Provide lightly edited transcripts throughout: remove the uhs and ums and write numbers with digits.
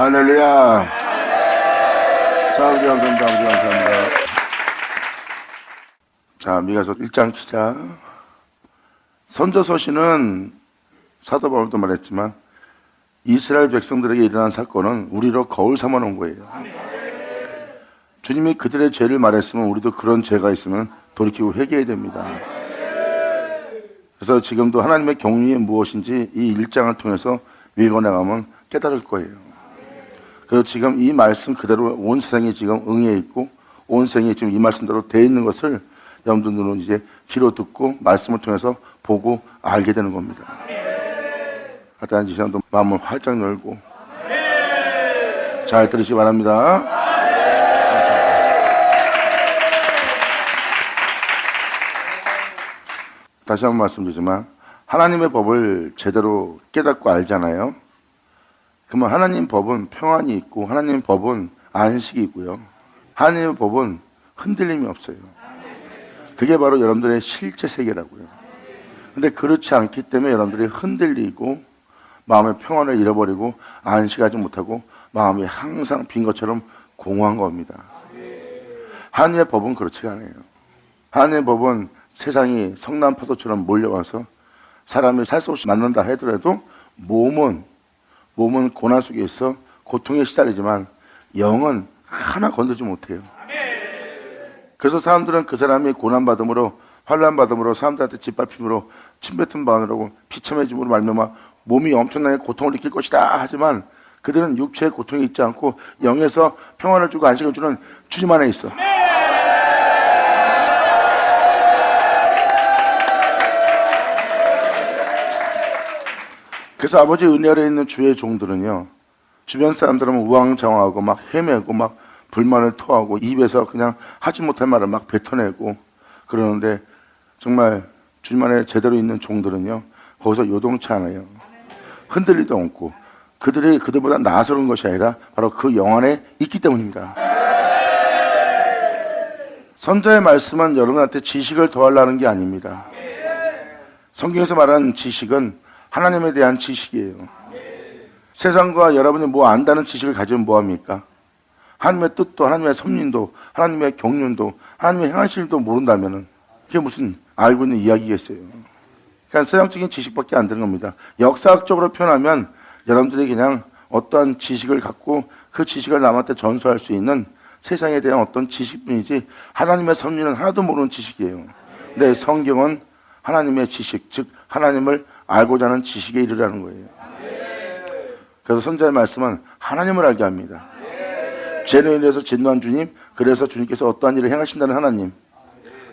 할렐루야. 자, 우리 감사합니다. 우리 감사합니다. 자, 미가서 1장 기자. 선저서신은 사도 바울도 말했지만 이스라엘 백성들에게 일어난 사건은 우리로 거울 삼아 놓은 거예요. 주님이 그들의 죄를 말했으면 우리도 그런 죄가 있으면 돌이키고 회개해야 됩니다. 그래서 지금도 하나님의 경륜이 무엇인지 이 1장을 통해서 읽어나가면 깨달을 거예요. 그리고 지금 이 말씀 그대로 온 세상이 지금 응해 있고 온 세상이 지금 이 말씀대로 돼 있는 것을 여러분들은 이제 귀로 듣고 말씀을 통해서 보고 알게 되는 겁니다. 하여튼 이 시간도 마음을 활짝 열고 잘 들으시기 바랍니다. 다시 한번 말씀드리지만 하나님의 법을 제대로 깨닫고 알잖아요. 그러면 하나님 법은 평안이 있고 하나님 법은 안식이 있고요. 하나님의 법은 흔들림이 없어요. 그게 바로 여러분들의 실제 세계라고요. 근데 그렇지 않기 때문에 여러분들이 흔들리고 마음의 평안을 잃어버리고 안식하지 못하고 마음이 항상 빈 것처럼 공허한 겁니다. 하나님의 법은 그렇지가 않아요. 하나님의 법은 세상이 성난 파도처럼 몰려와서 사람이 살 수 없이 만난다 하더라도 몸은 고난 속에 있어 고통에 시달리지만 영은 하나 건들지 못해요. 그래서 사람들은 그 사람이 고난받음으로 환난받음으로 사람들한테 짓밟힘으로 침뱉음 받으라고 비참해짐으로 말미암아 몸이 엄청나게 고통을 느낄 것이다 하지만 그들은 육체의 고통이 있지 않고 영에서 평안을 주고 안식을 주는 주님 안에 있어. 그래서 아버지 은혜 아래 있는 주의 종들은요, 주변 사람들은 우왕좌왕하고 막 헤매고 막 불만을 토하고 입에서 그냥 하지 못할 말을 막 뱉어내고 그러는데 정말 주님 안에 제대로 있는 종들은요, 거기서 요동치 않아요. 흔들리도 않고 그들이 그들보다 나아서 그런 것이 아니라 바로 그 영 안에 있기 때문입니다. 선자의 말씀은 여러분한테 지식을 더하려는 게 아닙니다. 성경에서 말하는 지식은 하나님에 대한 지식이에요. 세상과 여러분이 뭐 안다는 지식을 가지면 뭐합니까? 하나님의 뜻도 하나님의 섭리도 하나님의 경륜도 하나님의 행하실도 모른다면 그게 무슨 알고 있는 이야기겠어요. 그러니까 세상적인 지식밖에 안 되는 겁니다. 역사학적으로 표현하면 여러분들이 그냥 어떠한 지식을 갖고 그 지식을 남한테 전수할 수 있는 세상에 대한 어떤 지식뿐이지 하나님의 섭리는 하나도 모르는 지식이에요. 근데 성경은 하나님의 지식, 즉 하나님을 알고자 하는 지식에 이르라는 거예요. 그래서 선자의 말씀은 하나님을 알게 합니다. 죄로 인해서 진노한 주님, 그래서 주님께서 어떠한 일을 행하신다는 하나님,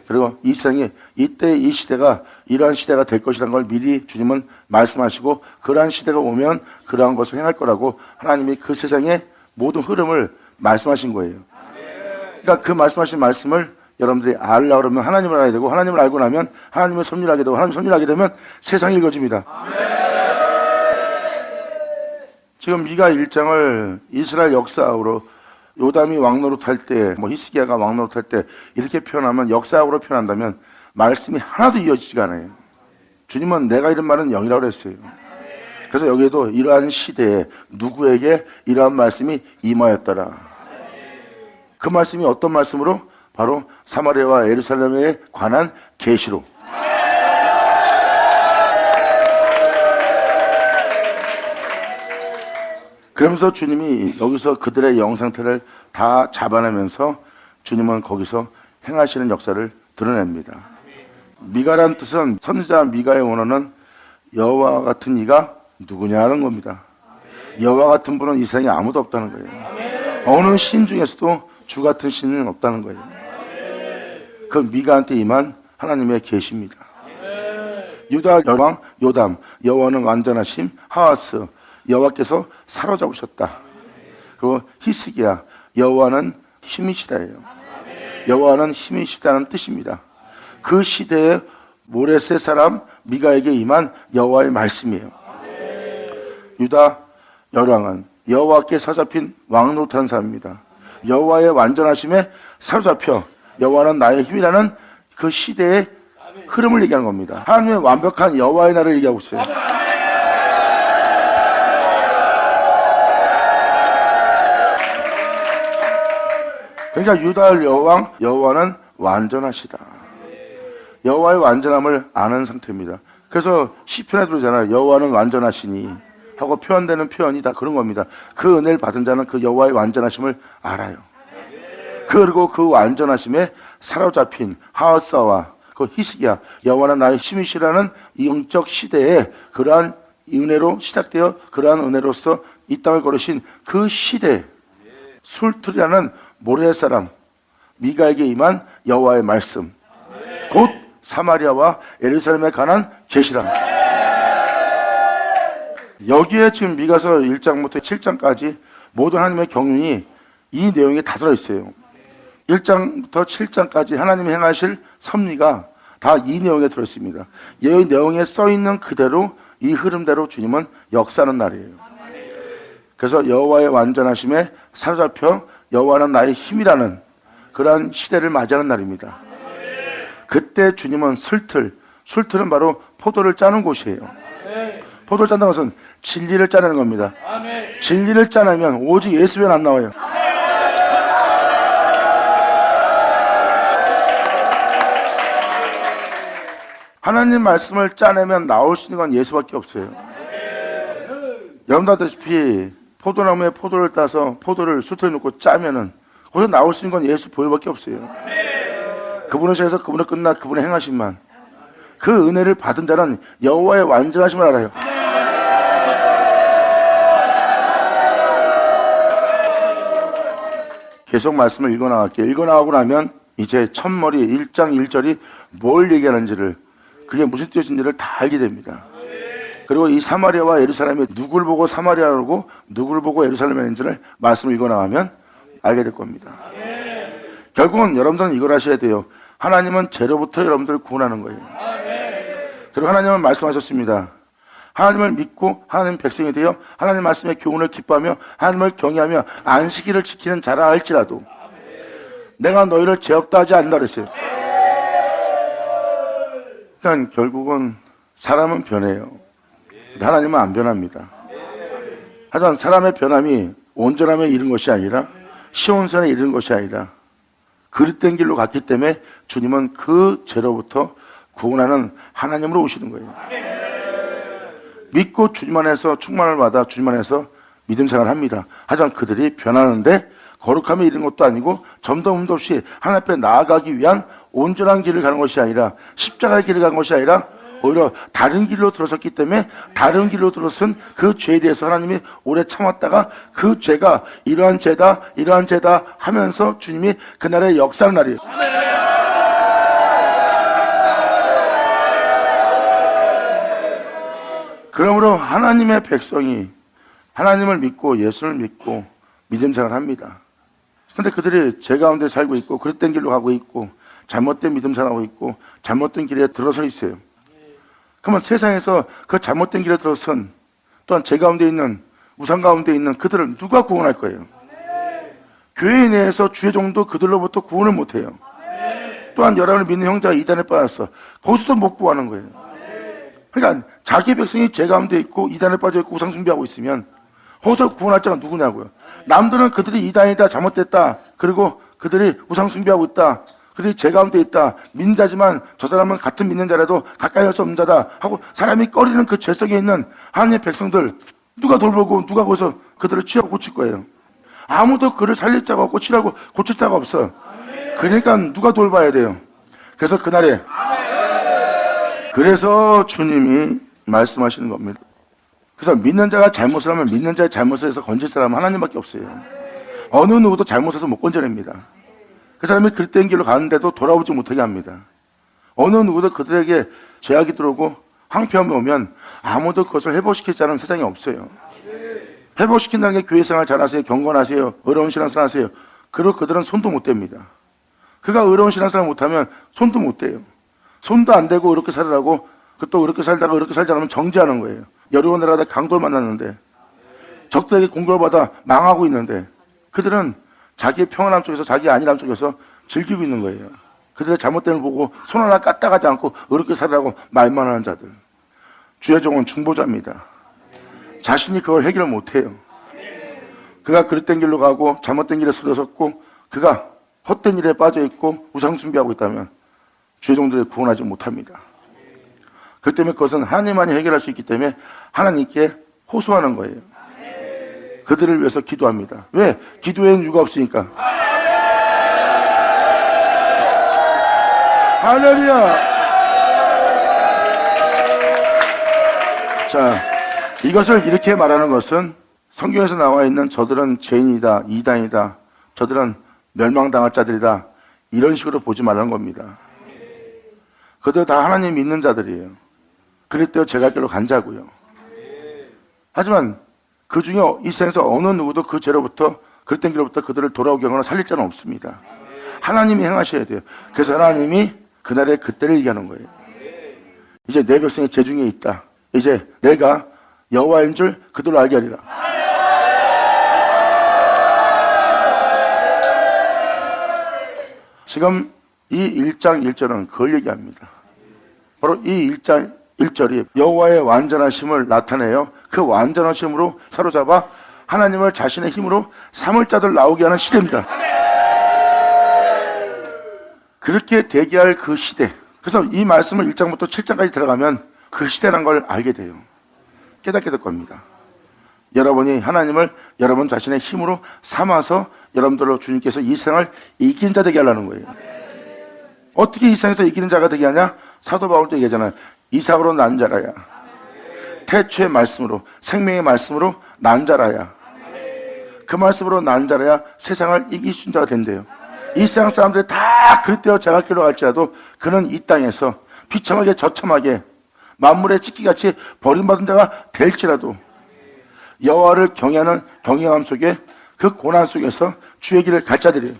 그리고 이 세상에 이때 이 시대가 이러한 시대가 될 것이라는 걸 미리 주님은 말씀하시고 그러한 시대가 오면 그러한 것을 행할 거라고 하나님이 그 세상의 모든 흐름을 말씀하신 거예요. 그러니까 그 말씀하신 말씀을 여러분들이 알려고 그러면 하나님을 알아야 되고 하나님을 알고 나면 하나님의 섭리를 하게 되고 하나님의 섭리를 하게 되면 세상이 읽어집니다. 지금 미가 1장을 이스라엘 역사학으로 요담이 왕노릇할 때, 히스기야가 왕노릇할 때 이렇게 표현하면 역사학으로 표현한다면 말씀이 하나도 이어지지가 않아요. 주님은 내가 이런 말은 영이라고 그랬어요. 그래서 여기에도 이러한 시대에 누구에게 이러한 말씀이 임하였더라. 그 말씀이 어떤 말씀으로? 바로 사마리아와 예루살렘에 관한 계시로. 그러면서 주님이 여기서 그들의 영 상태를 다 잡아내면서 주님은 거기서 행하시는 역사를 드러냅니다. 미가란 뜻은 선지자 미가의 원어는 여호와 같은 이가 누구냐는 겁니다. 여호와 같은 분은 이 세상에 아무도 없다는 거예요. 어느 신 중에서도 주 같은 신은 없다는 거예요. 그 미가한테 임한 하나님의 계시입니다. 유다 여왕 요담, 여호와는 완전하심, 하하스, 여호와께서 사로잡으셨다. 그리고 히스기야, 여호와는 힘이시다예요. 여호와는 힘이시다는 뜻입니다. 그 시대에 모레셋 사람 미가에게 임한 여호와의 말씀이에요. 유다 여왕은 여호와께 사로잡힌 왕노릇하는 사람입니다. 여호와의 완전하심에 사로잡혀 여호와는 나의 힘이라는 그 시대의 흐름을 얘기하는 겁니다. 하나님의 완벽한 여호와의 날을 얘기하고 있어요. 그러니까 유다의 여호왕, 여호와는 완전하시다. 여호와의 완전함을 아는 상태입니다. 그래서 시편에도 그러잖아요. 여호와는 완전하시니 하고 표현되는 표현이 다 그런 겁니다. 그 은혜를 받은 자는 그 여호와의 완전하심을 알아요. 그리고 그 완전하심에 사로잡힌 하하스와 그 히스기야, 여호와는 나의 힘이시라는 이 영적 시대에 그러한 은혜로 시작되어 그러한 은혜로서 이 땅을 걸으신 그 시대, 술틀이라는 모래사람 미가에게 임한 여호와의 말씀, 곧 사마리아와 예루살렘에 관한 계시라. 여기에 지금 미가서 1장부터 7장까지 모든 하나님의 경륜이 이 내용에 다 들어있어요. 1장부터 7장까지 하나님이 행하실 섭리가 다 이 내용에 들어있습니다. 이 내용에 써있는 그대로 이 흐름대로 주님은 역사하는 날이에요. 그래서 여호와의 완전하심에 사로잡혀 여호와는 나의 힘이라는 그러한 시대를 맞이하는 날입니다. 그때 주님은 술틀은 바로 포도를 짜는 곳이에요. 포도를 짠다는 것은 진리를 짜내는 겁니다. 진리를 짜내면 오직 예수면 안 나와요. 하나님 말씀을 짜내면 나올 수 있는 건 예수밖에 없어요. 여러분도 아다시피 포도나무에 포도를 따서 포도를 술틀에 넣고 짜면은 거기서 나올 수 있는 건 예수 보혈밖에 없어요. 그분을 시작해서 그분을 끝나 그분의 행하심만. 그 은혜를 받은 자는 여호와의 완전하심을 알아요. 계속 말씀을 읽어나갈게요. 읽어나가고 나면 이제 첫머리 1장 1절이 뭘 얘기하는지를, 그게 무슨 뜻인지를 다 알게 됩니다. 그리고 이 사마리아와 예루살렘이 누굴 보고 사마리아라고 누굴 보고 예루살렘인지를 말씀을 읽어나가면 알게 될 겁니다. 결국은 여러분들은 이걸 하셔야 돼요. 하나님은 죄로부터 여러분들을 구원하는 거예요. 그리고 하나님은 말씀하셨습니다. 하나님을 믿고 하나님 백성이 되어 하나님 말씀의 교훈을 기뻐하며 하나님을 경외하며 안식일을 지키는 자라 할지라도 내가 너희를 죄 없다 하지 않는다 그랬어요. 그러니까 결국은 사람은 변해요. 하나님은 안 변합니다. 하지만 사람의 변함이 온전함에 이른 것이 아니라 시온산에 이른 것이 아니라 그릇된 길로 갔기 때문에 주님은 그 죄로부터 구원하는 하나님으로 오시는 거예요. 믿고 주님 안에서 충만을 받아 주님 안에서 믿음 생활을 합니다. 하지만 그들이 변하는데 거룩함에 이른 것도 아니고 점도 흠도 없이 하나님 앞에 나아가기 위한 온전한 길을 가는 것이 아니라 십자가의 길을 가는 것이 아니라 오히려 다른 길로 들어섰기 때문에 다른 길로 들어선 그 죄에 대해서 하나님이 오래 참았다가 그 죄가 이러한 죄다 하면서 주님이 그날의 역사하는 날이에요. 그러므로 하나님의 백성이 하나님을 믿고 예수를 믿고 믿음 생활을 합니다. 그런데 그들이 죄 가운데 살고 있고 그릇된 길로 가고 있고 잘못된 믿음 생활하고 있고 잘못된 길에 들어서 있어요. 그러면 세상에서 그 잘못된 길에 들어선 또한 죄 가운데 있는 우상 가운데 있는 그들을 누가 구원할 거예요? 교회 내에서 주의 종도 그들로부터 구원을 못해요. 또한 여러분을 믿는 형제가 이단에 빠졌어. 거기서도 못 구하는 거예요. 그러니까 자기 백성이 죄 가운데 있고 이단에 빠져 있고 우상 숭배하고 있으면 거기서 구원할 자가 누구냐고요. 남들은 그들이 이단이다, 잘못됐다, 그리고 그들이 우상 숭배하고 있다, 그들이 죄 가운데 있다, 믿는 자지만 저 사람은 같은 믿는 자라도 가까이 할 수 없는 자다 하고 사람이 꺼리는 그 죄성에 있는 하나님의 백성들 누가 돌보고 누가 거기서 그들을 치하고 고칠 거예요? 아무도 그를 살릴 자가 없고 치라고 고칠 자가 없어. 그러니까 누가 돌봐야 돼요? 그래서 그날에 그래서 주님이 말씀하시는 겁니다. 그래서 믿는 자가 잘못을 하면 믿는 자의 잘못을 해서 건질 사람은 하나님밖에 없어요. 어느 누구도 잘못해서 못 건져냅니다. 그 사람이 그릇된 길로 가는데도 돌아오지 못하게 합니다. 어느 누구도 그들에게 죄악이 들어오고 황폐함이 오면 아무도 그것을 회복시키지 않은 세상에 없어요. 회복시킨다는 게 교회 생활 잘하세요, 경건하세요, 의로운 신앙생활 하세요. 그리고 그들은 손도 못 댑니다. 그가 의로운 신앙생활 못하면 손도 못 대요. 손도 안 대고 이렇게 살으라고 또 이렇게 살다가 이렇게 살지 않으면 정죄하는 거예요. 여리고 내려가다 강도를 만났는데 적들에게 공격을 받아 망하고 있는데 그들은 자기의 평안함 속에서 자기의 안일함 속에서 즐기고 있는 거예요. 그들의 잘못됨을 보고 손 하나 까딱하지 않고 이렇게 살으라고 말만 하는 자들. 주의 종은 중보자입니다. 자신이 그걸 해결을 못해요. 그가 그릇된 길로 가고 잘못된 길에 서졌고 그가 헛된 일에 빠져 있고 우상 숭배하고 있다면 죄종들을 구원하지 못합니다. 그렇기 때문에 그것은 하나님만이 해결할 수 있기 때문에 하나님께 호소하는 거예요. 그들을 위해서 기도합니다. 왜? 기도에는 이유가 없으니까. 할렐루야. 자, 이것을 이렇게 말하는 것은 성경에서 나와 있는 저들은 죄인이다, 이단이다, 저들은 멸망당할 자들이다, 이런 식으로 보지 말라는 겁니다. 그들 다 하나님 믿는 자들이에요. 그랬대요. 제갈 길로 간 자고요. 하지만 그 중에 이 세상에서 어느 누구도 그 죄로부터, 그랬던 길로부터 그들을 돌아오게 하거나 살릴 자는 없습니다. 하나님이 행하셔야 돼요. 그래서 하나님이 그날의 그때를 얘기하는 거예요. 이제 내 백성이 제 중에 있다. 이제 내가 여호와인 줄 그들로 알게 하리라. 지금 이 1장 1절은 그걸 얘기합니다. 바로 이 1장 1절이 여호와의 완전하심을 나타내요. 그 완전하심으로 사로잡아 하나님을 자신의 힘으로 삼을 자들 나오게 하는 시대입니다. 그렇게 대기할 그 시대. 그래서 이 말씀을 1장부터 7장까지 들어가면 그 시대란 걸 알게 돼요. 깨닫게 될 겁니다. 여러분이 하나님을 여러분 자신의 힘으로 삼아서 여러분들로 주님께서 이 세상을 이긴 자 되게 하려는 거예요. 어떻게 이 세상에서 이기는 자가 되게 하냐? 사도 바울도 얘기하잖아요. 이삭으로 난 자라야. 태초의 말씀으로, 생명의 말씀으로 난 자라야. 그 말씀으로 난 자라야 세상을 이길 수 있는 자가 된대요. 이 세상 사람들이 다 그릇되어 제갈길로 갈지라도 그는 이 땅에서 비참하게 저참하게 만물의 찢기같이 버림받은 자가 될지라도 여호와를 경외하는 경외함 속에 그 고난 속에서 주의 길을 갈 자들이에요.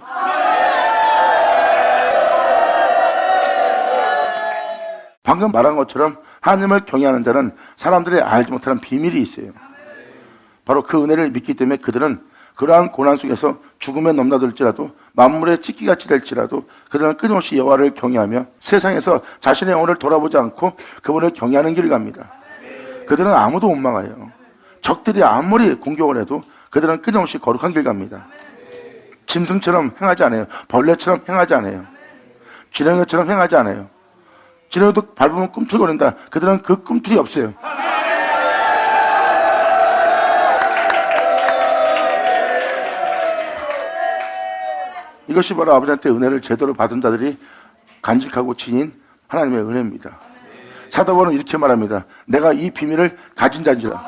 방금 말한 것처럼 하나님을 경외하는 자는 사람들이 알지 못하는 비밀이 있어요. 바로 그 은혜를 믿기 때문에 그들은 그러한 고난 속에서 죽음에 넘나들지라도 만물의 찢기같이 될지라도 그들은 끊임없이 여호와를 경외하며 세상에서 자신의 영혼을 돌아보지 않고 그분을 경외하는 길을 갑니다. 그들은 아무도 못 막아요. 적들이 아무리 공격을 해도 그들은 끊임없이 거룩한 길 갑니다. 짐승처럼 행하지 않아요. 벌레처럼 행하지 않아요. 지렁이처럼 행하지 않아요. 지렁이도 밟으면 꿈틀거린다. 그들은 그 꿈틀이 없어요. 이것이 바로 아버지한테 은혜를 제대로 받은 자들이 간직하고 지닌 하나님의 은혜입니다. 사도 바울은 이렇게 말합니다. 내가 이 비밀을 가진 자인지라.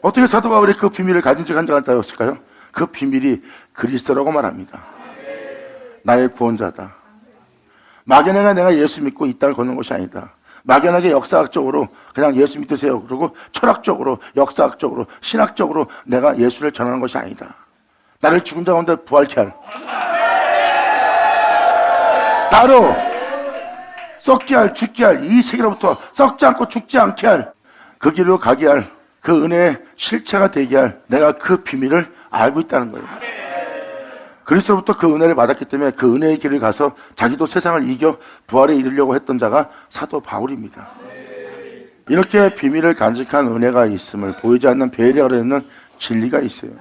어떻게 사도 바울이 그 비밀을 가진 자였을까요? 그 비밀이 그리스도라고 말합니다. 나의 구원자다. 막연하게 내가 예수 믿고 이 땅을 걷는 것이 아니다. 막연하게 역사학적으로 그냥 예수 믿으세요. 그리고 철학적으로, 역사학적으로, 신학적으로 내가 예수를 전하는 것이 아니다. 나를 죽은 자 가운데 부활케 할, 나로 썩게 할, 죽게 할, 이 세계로부터 썩지 않고 죽지 않게 할, 그 길로 가게 할, 그 은혜의 실체가 되게 할, 내가 그 비밀을 알고 있다는 거예요. 그리스도로부터 그 은혜를 받았기 때문에 그 은혜의 길을 가서 자기도 세상을 이겨 부활에 이르려고 했던 자가 사도 바울입니다. 이렇게 비밀을 간직한 은혜가 있음을 보이지 않는 배려가 있는 진리가 있어요.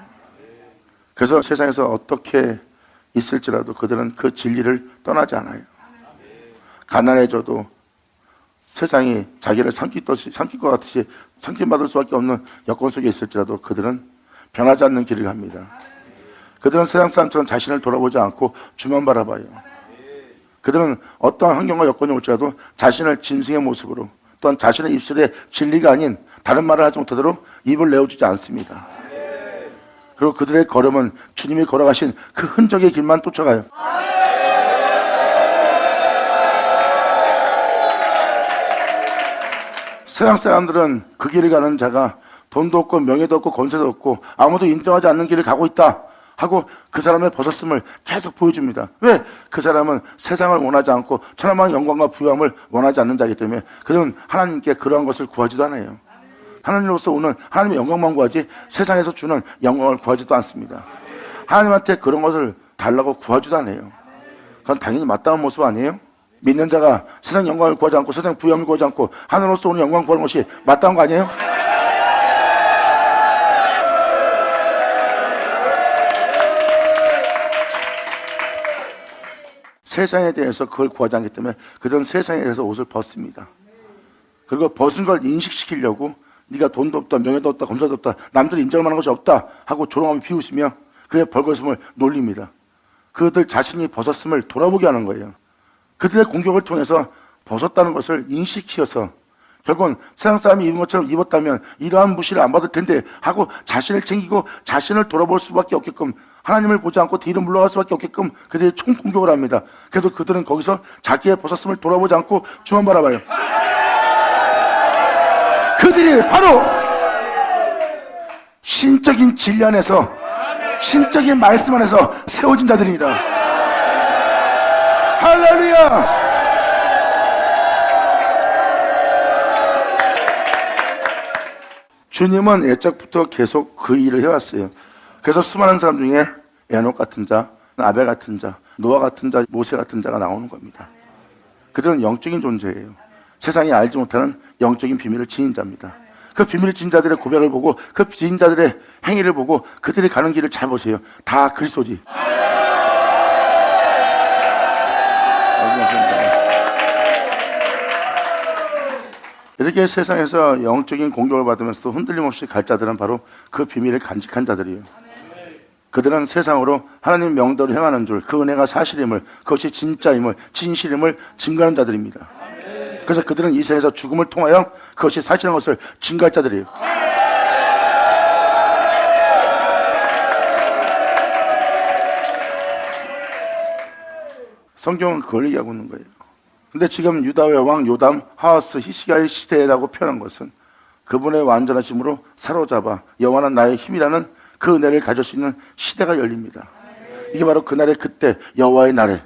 그래서 세상에서 어떻게 있을지라도 그들은 그 진리를 떠나지 않아요. 가난해져도 세상이 자기를 삼킬 것 같이 삼킴받을 수밖에 없는 여건 속에 있을지라도 그들은 변하지 않는 길을 갑니다. 그들은 세상 사람처럼 자신을 돌아보지 않고 주만 바라봐요. 그들은 어떠한 환경과 여건이 올지라도 자신을 짐승의 모습으로, 또한 자신의 입술에 진리가 아닌 다른 말을 하지 못하도록 입을 내어주지 않습니다. 그리고 그들의 걸음은 주님이 걸어가신 그 흔적의 길만 쫓아가요. 세상 사람들은 그 길을 가는 자가 돈도 없고 명예도 없고 권세도 없고 아무도 인정하지 않는 길을 가고 있다 하고 그 사람의 벗었음을 계속 보여줍니다. 왜? 그 사람은 세상을 원하지 않고 천하만한 영광과 부유함을 원하지 않는 자이기 때문에 그들은 하나님께 그러한 것을 구하지도 않아요. 하나님으로서 오는 하나님의 영광만 구하지 세상에서 주는 영광을 구하지도 않습니다. 하나님한테 그런 것을 달라고 구하지도 않아요. 그건 당연히 마땅한 모습 아니에요? 믿는 자가 세상 영광을 구하지 않고 세상 부유함을 구하지 않고 하늘로서 오는 영광을 구하는 것이 마땅한 거 아니에요? 세상에 대해서 그걸 구하지 않기 때문에 그들은 세상에 대해서 옷을 벗습니다. 그리고 벗은 걸 인식시키려고 네가 돈도 없다, 명예도 없다, 검사도 없다, 남들이 인정하는 것이 없다 하고 조롱하며 비웃으며 그의 벌거벗음을 놀립니다. 그들 자신이 벗었음을 돌아보게 하는 거예요. 그들의 공격을 통해서 벗었다는 것을 인식시켜서 결국은 세상 사람이 입은 것처럼 입었다면 이러한 무시를 안 받을 텐데 하고 자신을 챙기고 자신을 돌아볼 수밖에 없게끔, 하나님을 보지 않고 뒤로 물러갈 수밖에 없게끔 그들이 총공격을 합니다. 그래도 그들은 거기서 자기의 벗었음을 돌아보지 않고 주만 바라봐요. 그들이 바로 신적인 진리 안에서, 신적인 말씀 안에서 세워진 자들입니다. 할렐루야! 주님은 애적부터 계속 그 일을 해왔어요. 그래서 수많은 사람 중에 에녹 같은 자, 아벨 같은 자, 노아 같은 자, 모세 같은 자가 나오는 겁니다. 그들은 영적인 존재예요. 세상이 알지 못하는 영적인 비밀을 지닌 자입니다. 그 비밀을 지닌 자들의 고백을 보고 그 지닌 자들의 행위를 보고 그들이 가는 길을 잘 보세요. 다 그리스도지. 이렇게 세상에서 영적인 공격을 받으면서도 흔들림 없이 갈 자들은 바로 그 비밀을 간직한 자들이에요. 그들은 세상으로 하나님 명도를 행하는 줄, 그 은혜가 사실임을, 그것이 진짜임을, 진실임을 증거하는 자들입니다. 그래서 그들은 이 세상에서 죽음을 통하여 그것이 사실인 것을 증거할 자들이에요. 성경은 그걸 얘기하고 있는 거예요. 근데 지금 유다의 왕 요담, 하하스, 히스기야의 시대라고 표현한 것은 그분의 완전하심으로 사로잡아 여호와는 나의 힘이라는 그 은혜를 가질 수 있는 시대가 열립니다. 이게 바로 그날의 그때, 여호와의 날에.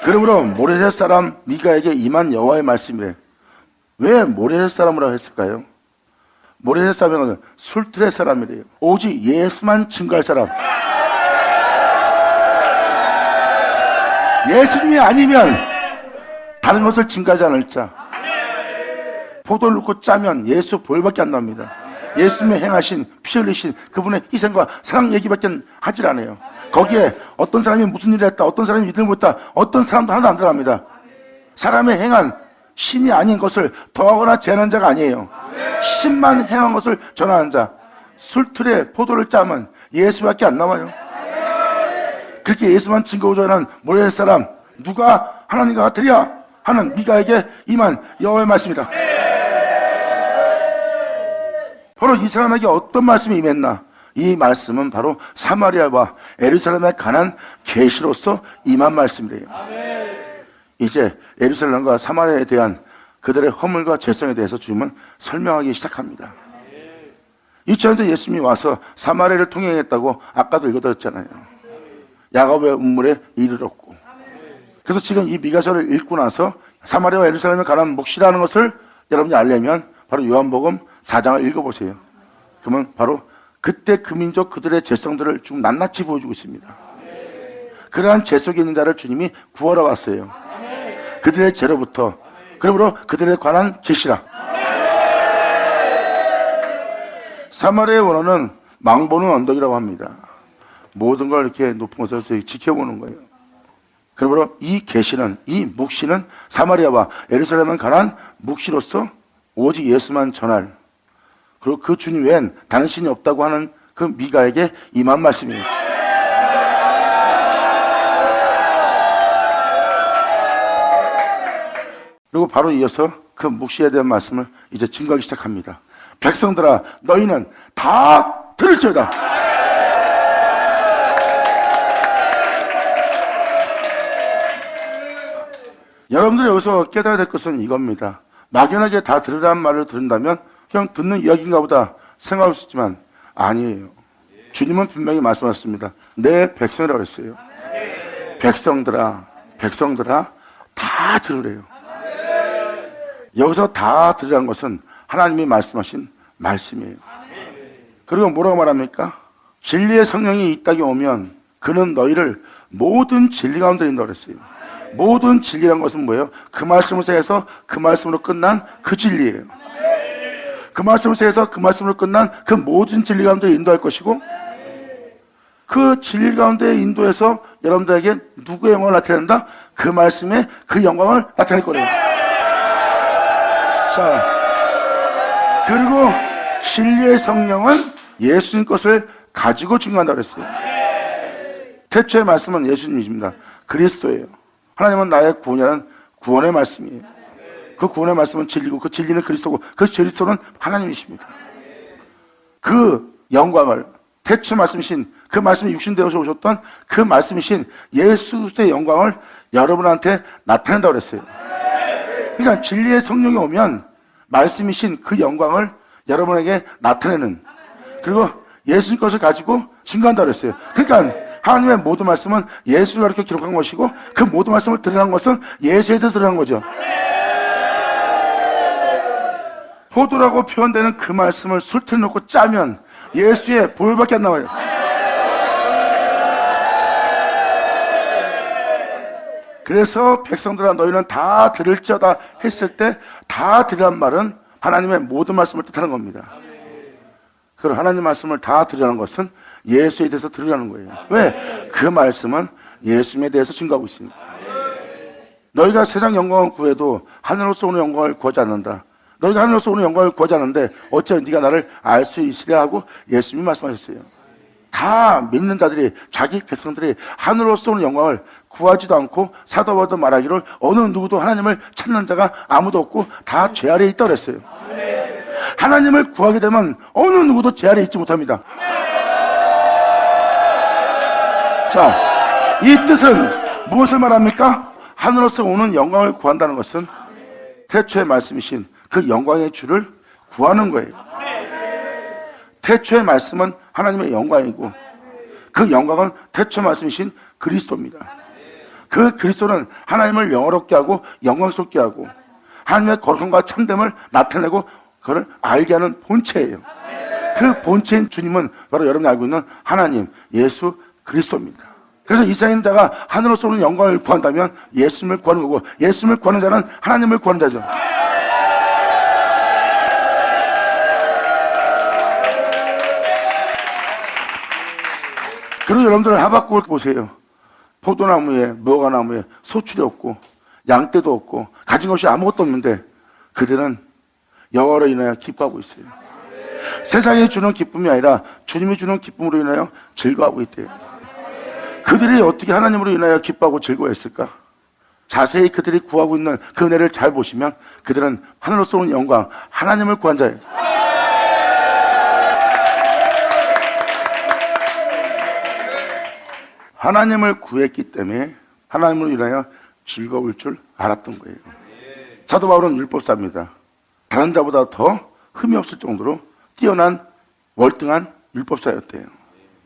그러므로 모레셋 사람 미가에게 임한 여호와의 말씀이래. 왜 모레셋 사람이라고 했을까요? 모레셋 사람은 술트레 사람이래요. 오직 예수만 증거할 사람. 예수님이 아니면 다른 것을 증거하지 않을 자. 포도를 넣고 짜면 예수 보혈밖에 안 나옵니다. 예수님의 행하신, 피 흘리신 그분의 희생과 사랑 얘기밖에 하질 않아요. 거기에 어떤 사람이 무슨 일을 했다, 어떤 사람이 믿음을 못했다, 어떤 사람도 하나도 안 들어갑니다. 사람의 행한 신이 아닌 것을 더하거나 제한한 자가 아니에요. 신만 행한 것을 전하는 자. 술틀에 포도를 짜면 예수밖에 안 나와요. 그렇게 예수만 증거로 전하는 모레셋 사람, 누가 하나님과 같으랴 하는 미가에게 임한 여호와의 말씀이다. 바로 이 사람에게 어떤 말씀이 임했나? 이 말씀은 바로 사마리아와 예루살렘에 관한 계시로서 임한 말씀이래요. 이제 예루살렘과 사마리아에 대한 그들의 허물과 죄성에 대해서 주님은 설명하기 시작합니다. 2000년 전 예수님이 와서 사마리아를 통행했다고 아까도 읽어드렸잖아요. 야곱의 운물에 이르렀고. 그래서 지금 이 미가서를 읽고 나서 사마리아와 예루살렘에 관한 묵시라는 것을 여러분이 알려면 바로 요한복음 4장을 읽어보세요. 그러면 바로 그때 그 민족 그들의 죄성들을 좀 낱낱이 보여주고 있습니다. 그러한 죄 속에 있는 자를 주님이 구하러 왔어요. 그들의 죄로부터. 그러므로 그들에 관한 계시라. 사마리아의 원어는 망보는 언덕이라고 합니다. 모든 걸 이렇게 높은 곳에서 지켜보는 거예요. 그러므로 이 계시는, 이 묵시는 사마리아와 예루살렘에 관한 묵시로서 오직 예수만 전할, 그리고 그 주님 외엔 다른 신이 없다고 하는 그 미가에게 임한 말씀이에요. 그리고 바로 이어서 그 묵시에 대한 말씀을 이제 증거하기 시작합니다. 백성들아, 너희는 다 들을지어다. 여러분들이 여기서 깨달아야 될 것은 이겁니다. 막연하게 다 들으라는 말을 들은다면 그냥 듣는 이야기인가 보다 생각할 수 있지만 아니에요. 주님은 분명히 말씀하셨습니다. 내 백성이라고 했어요. 백성들아, 백성들아 다 들으래요. 여기서 다 들으라는 것은 하나님이 말씀하신 말씀이에요. 그리고 뭐라고 말합니까? 진리의 성령이 이 땅에 오면 그는 너희를 모든 진리 가운데 인도하라 했어요. 모든 진리란 것은 뭐예요? 그 말씀을 세해서 그 말씀으로 끝난 그 진리예요. 그 말씀을 세해서 그 말씀으로 끝난 그 모든 진리 가운데 인도할 것이고, 그 진리 가운데 인도해서 여러분들에게 누구의 영광을 나타낸다? 그 말씀에 그 영광을 나타낼 거래요. 자, 그리고 진리의 성령은 예수님 것을 가지고 증거한다고 그랬어요. 태초의 말씀은 예수님이십니다. 그리스도예요. 하나님은 나의 구원이라는 구원의 말씀이에요. 그 구원의 말씀은 진리고 그 진리는 그리스도고 그 그리스도는 하나님이십니다. 그 영광을 태초 말씀이신 그 말씀이 육신되어서 오셨던 그 말씀이신 예수 그리스도의 영광을 여러분한테 나타낸다고 그랬어요. 그러니까 진리의 성령이 오면 말씀이신 그 영광을 여러분에게 나타내는, 그리고 예수님 것을 가지고 증거한다고 그랬어요. 그러니까 하나님의 모든 말씀은 예수를 가르쳐 기록한 것이고 그 모든 말씀을 드러난 것은 예수에 대해서 드러난 거죠. 포도라고 표현되는 그 말씀을 술틀에 넣고 짜면 예수의 볼밖에 안 나와요. 그래서 백성들아 너희는 다 들을지어다 했을 때 다 들으란 말은 하나님의 모든 말씀을 뜻하는 겁니다. 그럼 하나님 말씀을 다 들으라는 것은 예수에 대해서 들으라는 거예요. 왜? 그 말씀은 예수님에 대해서 증거하고 있습니다. 너희가 세상 영광을 구해도 하늘로서 오는 영광을 구하지 않는다. 너희가 하늘로서 오는 영광을 구하지 않는데 어찌하여 네가 나를 알 수 있으랴 하고 예수님이 말씀하셨어요. 다 믿는 자들이, 자기 백성들이 하늘로서 오는 영광을 구하지도 않고 사도 바울도 말하기를 어느 누구도 하나님을 찾는 자가 아무도 없고 다 죄 아래에 있다고 그랬어요. 하나님을 구하게 되면 어느 누구도 죄 아래에 있지 못합니다. 자, 이 뜻은 무엇을 말합니까? 하늘로서 오는 영광을 구한다는 것은 태초의 말씀이신 그 영광의 주를 구하는 거예요. 태초의 말씀은 하나님의 영광이고 그 영광은 태초의 말씀이신 그리스도입니다. 그 그리스도는 하나님을 영화롭게 하고 영광스럽게 하고 하나님의 거룩함과 참됨을 나타내고 그걸 알게 하는 본체예요. 그 본체인 주님은 바로 여러분이 알고 있는 하나님, 예수 그리스도입니다. 그래서 이 세상에 있는 자가 하늘로서 오는 영광을 구한다면 예수님을 구하는 거고, 예수님을 구하는 자는 하나님을 구하는 자죠. 그리고 여러분들 하박국을 보세요. 포도나무에, 무화과나무에 소출이 없고 양떼도 없고 가진 것이 아무것도 없는데 그들은 여호와로 인하여 기뻐하고 있어요. 세상이 주는 기쁨이 아니라 주님이 주는 기쁨으로 인하여 즐거워하고 있대요. 그들이 어떻게 하나님으로 인하여 기뻐하고 즐거워했을까? 자세히 그들이 구하고 있는 그 은혜를 잘 보시면 그들은 하늘로서 오는 영광, 하나님을 구한 자예요. 하나님을 구했기 때문에 하나님으로 인하여 즐거울 줄 알았던 거예요. 사도 바울은 율법사입니다. 다른 자보다 더 흠이 없을 정도로 뛰어난 월등한 율법사였대요.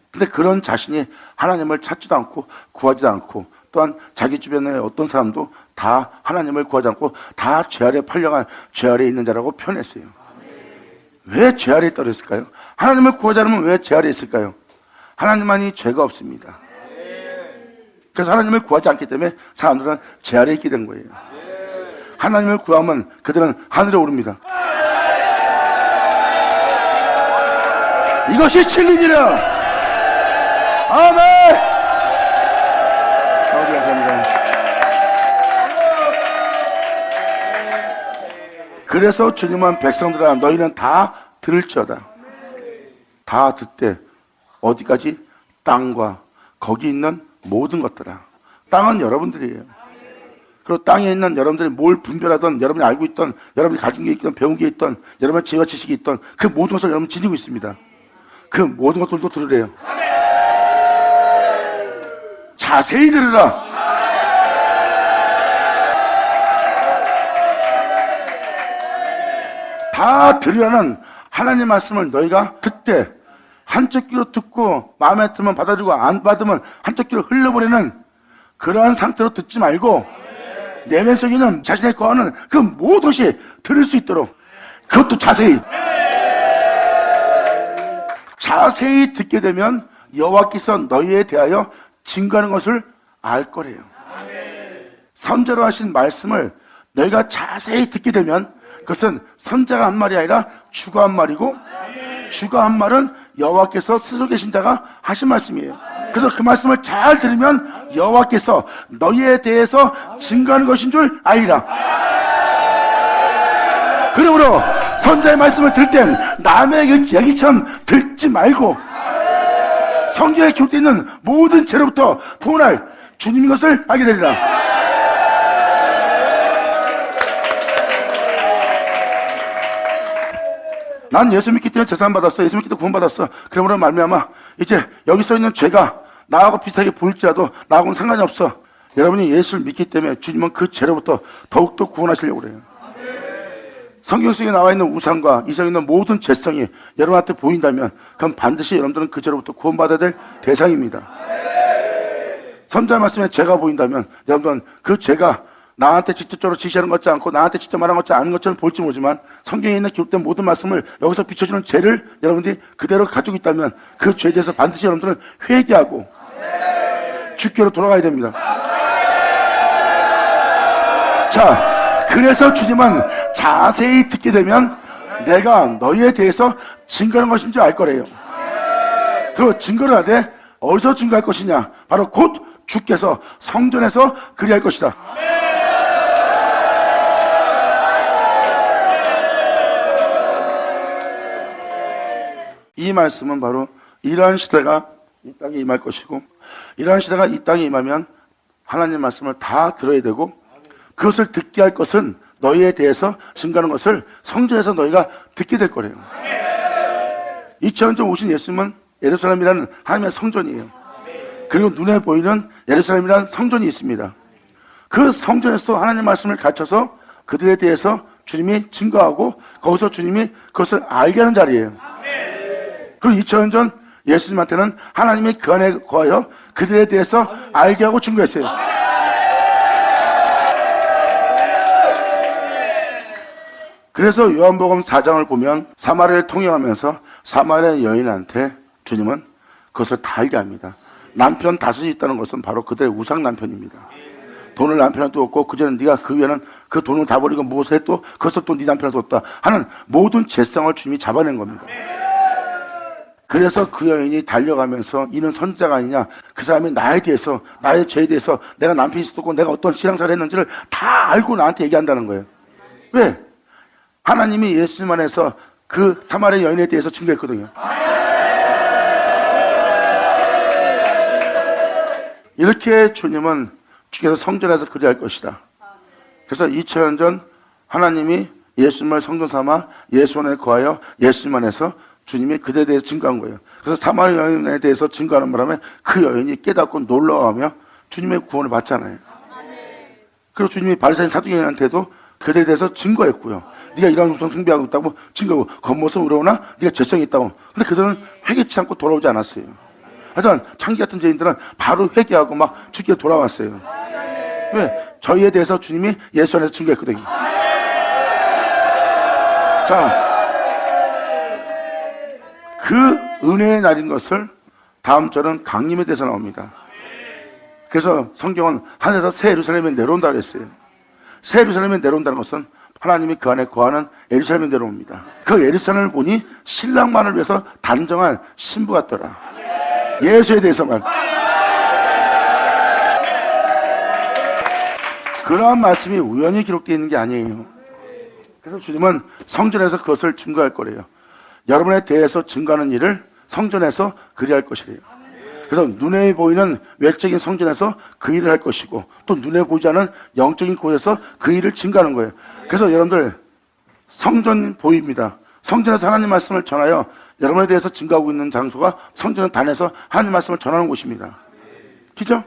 근데 그런 자신이 하나님을 찾지도 않고 구하지도 않고 또한 자기 주변의 어떤 사람도 다 하나님을 구하지 않고 다 죄 아래 팔려간 죄 아래에 있는 자라고 표현했어요. 왜 죄 아래에 떨어졌을까요? 하나님을 구하지 않으면 왜 죄 아래에 있을까요? 하나님만이 죄가 없습니다. 그래서 하나님을 구하지 않기 때문에 사람들은 죄 아래에 있게 된 거예요. 하나님을 구하면 그들은 하늘에 오릅니다. 이것이 진리니라. 아멘. 아버지 감사합니다. 그래서 주님은 백성들아 너희는 다 들을지어다. 다 듣되 어디까지? 땅과 거기 있는 모든 것들아. 땅은 여러분들이에요. 그리고 땅에 있는 여러분들이 뭘 분별하던, 여러분이 알고 있던, 여러분이 가진 게 있던, 배운 게 있던, 여러분의 지혜와 지식이 있던 그 모든 것을 여러분 지니고 있습니다. 그 모든 것들도 들으래요. 자세히 들으라. 다 들으라는 하나님의 말씀을 너희가 듣되 한쪽 귀로 듣고 마음에 들면 받아들이고 안 받으면 한쪽 귀로 흘려버리는 그러한 상태로 듣지 말고 내면 속에 있는 자신의 거하는 그 모든 것이 들을 수 있도록 그것도 자세히 듣게 되면 여호와께서 너희에 대하여 증거하는 것을 알 거래요. 선자로 하신 말씀을 너희가 자세히 듣게 되면 그것은 선자가 한 말이 아니라 주가 한 말이고 주가 한 말은 여호와께서 스스로 계신 자가 하신 말씀이에요. 그래서 그 말씀을 잘 들으면 여호와께서 너희에 대해서 증거하는 것인 줄 알리라. 그러므로 선자의 말씀을 들을 땐 남의 얘기처럼 듣지 말고 성경에 기록되어 있는 모든 죄로부터 구원할 주님인 것을 알게 되리라. 난 예수 믿기 때문에 재산 받았어. 예수 믿기 때문에 구원 받았어. 그러므로 말미암아 이제 여기 써 있는 죄가 나하고 비슷하게 보일지라도 나하고는 상관이 없어. 여러분이 예수를 믿기 때문에 주님은 그 죄로부터 더욱더 구원하시려고 그래요. 성경 속에 나와 있는 우상과 이 세상에 있는 모든 죄성이 여러분한테 보인다면 그럼 반드시 여러분들은 그 죄로부터 구원받아야 될 대상입니다. 선자 말씀에 죄가 보인다면 여러분들은 그 죄가 나한테 직접적으로 지시하는 것 같지 않고 나한테 직접 말하는 것 같지 않은 것처럼 볼지 모르지만 성경에 있는 기록된 모든 말씀을 여기서 비춰주는 죄를 여러분들이 그대로 가지고 있다면 그 죄에 대해서 반드시 여러분들은 회개하고 주께로 돌아가야 됩니다. 자, 그래서 주님은 자세히 듣게 되면 내가 너희에 대해서 증거하는 것인 줄 알 거래요. 그리고 증거를 하되 어디서 증거할 것이냐? 바로 곧 주께서 성전에서 그리할 것이다. 이 말씀은 바로 이러한 시대가 이 땅에 임할 것이고 이러한 시대가 이 땅에 임하면 하나님 말씀을 다 들어야 되고 그것을 듣게 할 것은 너희에 대해서 증거하는 것을 성전에서 너희가 듣게 될 거래요. 2000년 전 오신 예수님은 예루살렘이라는 하나님의 성전이에요. 그리고 눈에 보이는 예루살렘이라는 성전이 있습니다. 그 성전에서도 하나님 말씀을 가르쳐서 그들에 대해서 주님이 증거하고 거기서 주님이 그것을 알게 하는 자리예요. 그리고 2000년 전 예수님한테는 하나님이 그 안에 거하여 그들에 대해서 알게 하고 증거했어요. 그래서 요한복음 4장을 보면 사마리아를 통행하면서 사마리아 여인한테 주님은 그것을 다 알게 합니다. 남편 다섯이 있다는 것은 바로 그들의 우상 남편입니다. 돈을 남편한테 줬고 그전에 네가 그 위에는 그 돈을 다 버리고 무엇을 해 또 그것을 또 네 남편한테 줬다 하는 모든 죄성을 주님이 잡아낸 겁니다. 그래서 그 여인이 달려가면서 이는 선자가 아니냐, 그 사람이 나에 대해서 나의 죄에 대해서 내가 남편이 있었고 내가 어떤 신앙생활을 했는지를 다 알고 나한테 얘기한다는 거예요. 왜? 하나님이 예수님 안에서 그 사마리아 여인에 대해서 증거했거든요. 이렇게 주님은 주께서 성전에서 그리할 것이다. 그래서 2000년 전 하나님이 예수님을 성전 삼아 예수 안에 거하여 예수님 안에서 주님이 그들에 대해서 증거한 거예요. 그래서 사마리아 여인에 대해서 증거하는 바람에 그 여인이 깨닫고 놀라워하며 주님의 구원을 받잖아요. 그리고 주님이 바리새인 사두개인한테도 그들에 대해서 증거했고요. 네가 이런 우상 숭배하고 있다고 증거하고 겉모습 의로우나 네가 죄성이 있다고. 근데 그들은 회개치 않고 돌아오지 않았어요. 하지만 창기 같은 죄인들은 바로 회개하고 막 주께 돌아왔어요. 왜? 저희에 대해서 주님이 예수 안에서 증거했거든요. 자, 그 은혜의 날인 것을 다음 절은 강림에 대해서 나옵니다. 그래서 성경은 하늘에서 새 예루살렘에 내려온다 그랬어요. 새 예루살렘에 내려온다는 것은 하나님이 그 안에 거하는 예루살렘에 내려옵니다. 그 예루살렘을 보니 신랑만을 위해서 단정한 신부 같더라. 예수에 대해서만. 그러한 말씀이 우연히 기록되어 있는 게 아니에요. 그래서 주님은 성전에서 그것을 증거할 거래요. 여러분에 대해서 증거하는 일을 성전에서 그리할 것이래요. 그래서 눈에 보이는 외적인 성전에서 그 일을 할 것이고 또 눈에 보이지 않은 영적인 곳에서 그 일을 증거하는 거예요. 그래서 여러분들 성전 보입니다. 성전에서 하나님 말씀을 전하여 여러분에 대해서 증거하고 있는 장소가 성전을 단에서 하나님 말씀을 전하는 곳입니다. 그죠?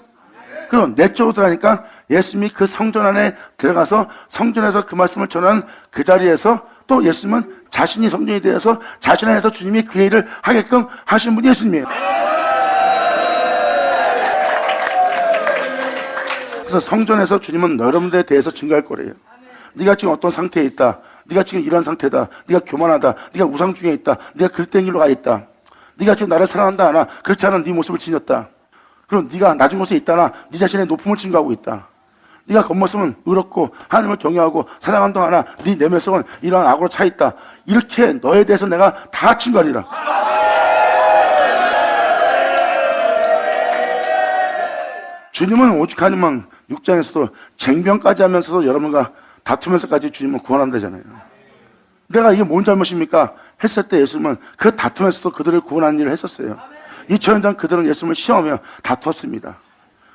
그럼 내적으로 들어가니까 예수님이 그 성전 안에 들어가서 성전에서 그 말씀을 전하는 그 자리에서 또 예수님은 자신이 성전에 대해서 자신 안에서 주님이 그 일을 하게끔 하신 분이 예수님이에요. 그래서 성전에서 주님은 여러분들에 대해서 증거할 거래요. 네가 지금 어떤 상태에 있다. 네가 지금 이런 상태다. 네가 교만하다. 네가 우상 중에 있다. 네가 글된 길로 가 있다. 네가 지금 나를 사랑한다 하나 그렇지 않은 네 모습을 지녔다. 그럼 네가 낮은 곳에 있다나 네 자신의 높음을 증거하고 있다. 네가 겉모습은 의롭고 하나님을 경외하고 사랑한다 하나 네 내면속은 이러한 악으로 차 있다. 이렇게 너에 대해서 내가 다 증거하리라. 주님은 오직 하나님은 6장에서도 쟁병까지 하면서도 여러분과 다투면서까지 주님은 구원한다잖아요. 내가 이게 뭔 잘못입니까? 했을 때 예수님은 그 다투면서도 그들을 구원하는 일을 했었어요. 2000년 전 그들은 예수님을 시험하며 다투었습니다.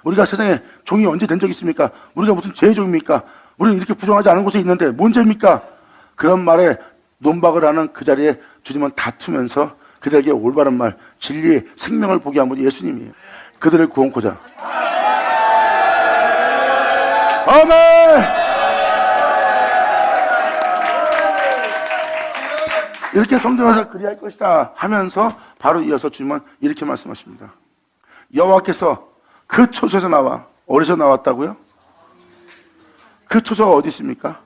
우리가 세상에 종이 언제 된 적이 있습니까? 우리가 무슨 죄의 종입니까? 우리는 이렇게 부정하지 않은 곳에 있는데 뭔 죄입니까? 그런 말에 논박을 하는 그 자리에 주님은 다투면서 그들에게 올바른 말, 진리의 생명을 보게 한 분이 예수님이에요. 그들을 구원코자. 아멘! 이렇게 성전에서 그리할 것이다 하면서 바로 이어서 주님은 이렇게 말씀하십니다. 여호와께서 그 초소에서 나와, 어디서 나왔다고요? 그 초소가 어디 있습니까?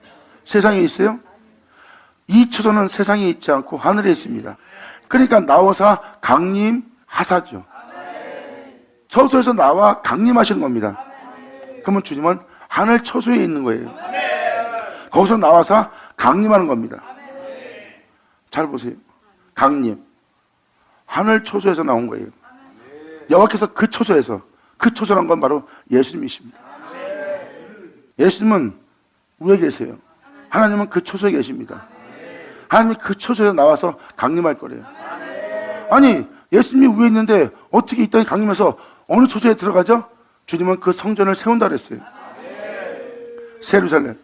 세상에 있어요? 이 초소는 세상에 있지 않고 하늘에 있습니다. 그러니까 나와서 강림하사죠. 초소에서 나와 강림하시는 겁니다. 그러면 주님은 하늘 초소에 있는 거예요. 거기서 나와서 강림하는 겁니다. 잘 보세요. 강림. 하늘 초소에서 나온 거예요. 여호와께서 그 초소에서, 그 초소란 건 바로 예수님이십니다. 예수님은 위에 계세요. 하나님은 그 초소에 계십니다. 하나님이 그 초소에 나와서 강림할 거래요. 아니, 예수님이 위에 있는데 어떻게 이 땅에 강림해서 어느 초소에 들어가죠? 주님은 그 성전을 세운다 그랬어요. 새 예루살렘.